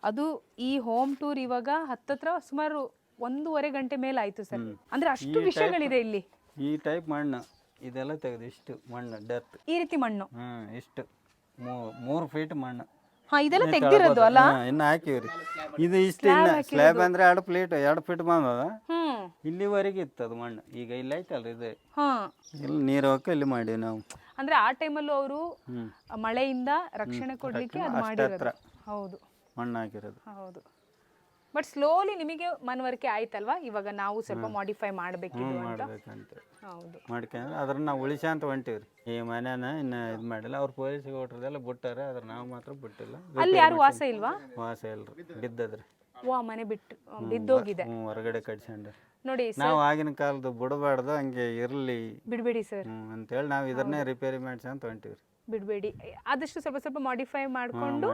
ಅದು ಈ ಹೋಮ್ ಟೂರ್ ಇವಾಗ ಹತ್ತತ್ರ ಸುಮಾರು 1.5 ಗಂಟೆ ಮೇಲೆ ಆಯ್ತು ಸರ್. ಅಂದ್ರೆ ಅಷ್ಟು ವಿಷಯಗಳಿದೆ ಇಲ್ಲಿ. ಈ ಟೈಪ್ ಮಣ್ಣು ಇದೆಲ್ಲ ತೆಗೆದು ಇಷ್ಟು ಮಣ್ಣು ಡೆತ್, ಈ ರೀತಿ ಮಣ್ಣು ಇಷ್ಟು 3 ಫೀಟ್ ಮಣ್ಣು. ಇದೆಲ್ಲ ತೆಗ್ದಿರೋದು ಅಲ್ಲ, ಇನ್ನು ಹಾಕಿವ್ರಿ. ಇದು ಇಷ್ಟು ಸ್ಲ್ಯಾಬ್ ಅಂದ್ರೆ 2 ಫೀಟ್ ಬಂದದ. ಇಲ್ಲಿವರೆಗೆ ಇತ್ತು ಅದು ಮಣ್ಣು. ಈಗ ಇಲ್ಲಿ ಐತಲ್ರಿ, ಇದು ಇಲ್ಲಿ ನೀರು ಹೋಗಕ್ಕೆ ಇಲ್ಲಿ ಮಾಡಿವಿ ನಾವು. ಅಂದ್ರೆ ಆ ಟೈಮಲ್ಲೂ ಅವರು ಮಳೆಯಿಂದ ರಕ್ಷಣೆ ಕೊಡ್ಲಿಕ್ಕೆ ಅದು ಮಾಡಿರೋದು. ಹೌದು, ಮಣ್ಣು ಹಾಕಿರೋದು. ಹೌದು. ಬಟ್ ಸ್ಲೋಲಿ ನಿಮಗೆ ಮನವರಿಕೆ ಆಯ್ತಲ್ವಾ, ಇವಾಗ ನಾವು ಸ್ವಲ್ಪ ಮಾಡಿಫೈ ಮಾಡಬೇಕಿತ್ತು ಅಂತ. ಹೌದು, ಮಾಡ್ಕೊಂಡ್ರೆ ಅದ್ರ ನಾವು ಉಳಿಸ ಅಂತ ಹೊಂಟಿವ್ರಿ. ಈ ಮನೇನ ಇನ್ನು ಇದು ಮಾಡಿಲ್ಲ. ಅವ್ರು ಪೊಲೀಸ್ ಕೊಟ್ರದೆಲ್ಲ ಬಿಟ್ಟಾರೆ, ಅದ್ರ ನಾವು ಮಾತ್ರ ಬಿಟ್ಟಿಲ್ಲ. ಅಲ್ಲಿ ಯಾರು ವಾಸ ಇಲ್ವಾ? ವಾಸ ಇಲ್ರಿ, ಬಿದ್ದದ್ರಿ. ಮನೆ ಬಿದ್ದೋಗಿದೆ, ಹೊರಗಡೆ ಕಟ್ಸ್ಕೊಂಡ್ರಿ. ನೋಡಿ, ನಾವು ಆಗಿನ ಕಾಲದ ಬಿಡಬಾರ್ದು, ಹಂಗೆ ಇರ್ಲಿ, ಬಿಡ್ಬೇಡಿ ಸರ್ ಅಂತೇಳಿ ನಾವು ಇದನ್ನೇ ರಿಪೇರಿ ಮಾಡಿಸಿ ಅಂತ ಹೊಂಟಿವ್ರಿ. ಬಿಡ್ಬೇಡಿ, ಆದಷ್ಟು ಸ್ವಲ್ಪ ಮಾಡಿಫೈ ಮಾಡ್ಕೊಂಡು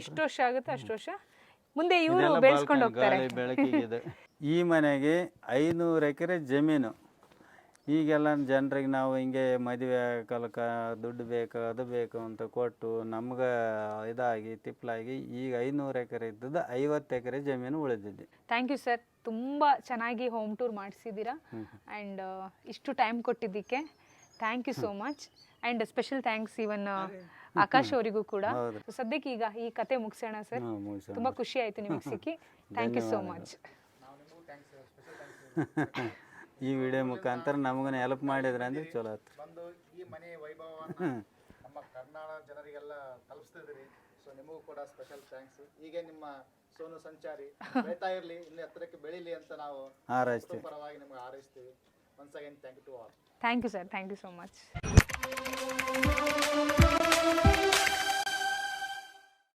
ಎಷ್ಟು ವರ್ಷ ಆಗುತ್ತೆ ಅಷ್ಟು ವರ್ಷ ಮುಂದೆ ಇವರು ಬೆಳೆಸ್ಕೊಂಡು ಹೋಗ್ತಾರೆ. ಬೆಳಕಿಗಿದೆ. ಈ ಮನೆಗೆ 500 ಎಕರೆ ಜಮೀನು. ಈಗೆಲ್ಲ ಜನರಿಗೆ ನಾವು ಹಿಂಗೆ ಮದುವೆ ಕಲಕ ದುಡ್ಡು ಬೇಕು ಅದು ಬೇಕು ಅಂತ ಕೊಟ್ಟು ನಮ್ಗೆ ಇದಾಗಿ ತಿಪ್ಪಲಾಗಿ ಈಗ 500 ಎಕರೆ ಇದ್ದದ್ದು 50 ಎಕರೆ ಜಮೀನು ಉಳಿದಿದೆ. ಥ್ಯಾಂಕ್ ಯು ಸರ್, ತುಂಬ ಚೆನ್ನಾಗಿ ಹೋಮ್ ಟೂರ್ ಮಾಡಿಸಿದ್ದೀರಾ. ಆ್ಯಂಡ್ ಇಷ್ಟು ಟೈಮ್ ಕೊಟ್ಟಿದ್ದಕ್ಕೆ thank you so much. And special thanks even Akash ಅವರಿಗೂ ಕೂಡ. ಸದ್ಯಕ್ಕೆ ಈಗ ಈ ಕತೆ ಮುಗಿಸೋಣ ಸರ್. ತುಂಬ ಖುಷಿ ಆಯಿತು ನಿಮಗೆ ಸಿಕ್ಕಿ. Thank you so much. ಈ ವಿಡಿಯೋ ಮುಖಾಂತರ ನಮಗನ ಹೆಲ್ಪ್ ಮಾಡಿದ್ರೆ ಅಂದ್ರೆ ಚಲೋ ಆಯ್ತು. ಬಂದು ಈ ಮನೆ ವೈಭವವನ್ನು ನಮ್ಮ ಕರ್ನಾಟಕ ಜನರಿಗೆಲ್ಲ ತಲುಪಿಸ್ತಿದ್ರಿ. ಸೊ ನಿಮಗೂ ಕೂಡ ಸ್ಪೆಷಲ್ ಥ್ಯಾಂಕ್ಸ್. ಹೀಗೆ ನಿಮ್ಮ ಸೋನು ಸಂಚಾರಿ ಬೆಳೀತಾ ಇರಲಿ, ಇನ್ನು ಎತ್ತರಕ್ಕೆ ಬೆಳೀಲಿ ಅಂತ ನಾವು ಪರವಾಗಿ ನಿಮ್ಗೆ ಹಾರೈಸ್ತೀವಿ. Once again thank you to all. Thank you sir, thank you so much.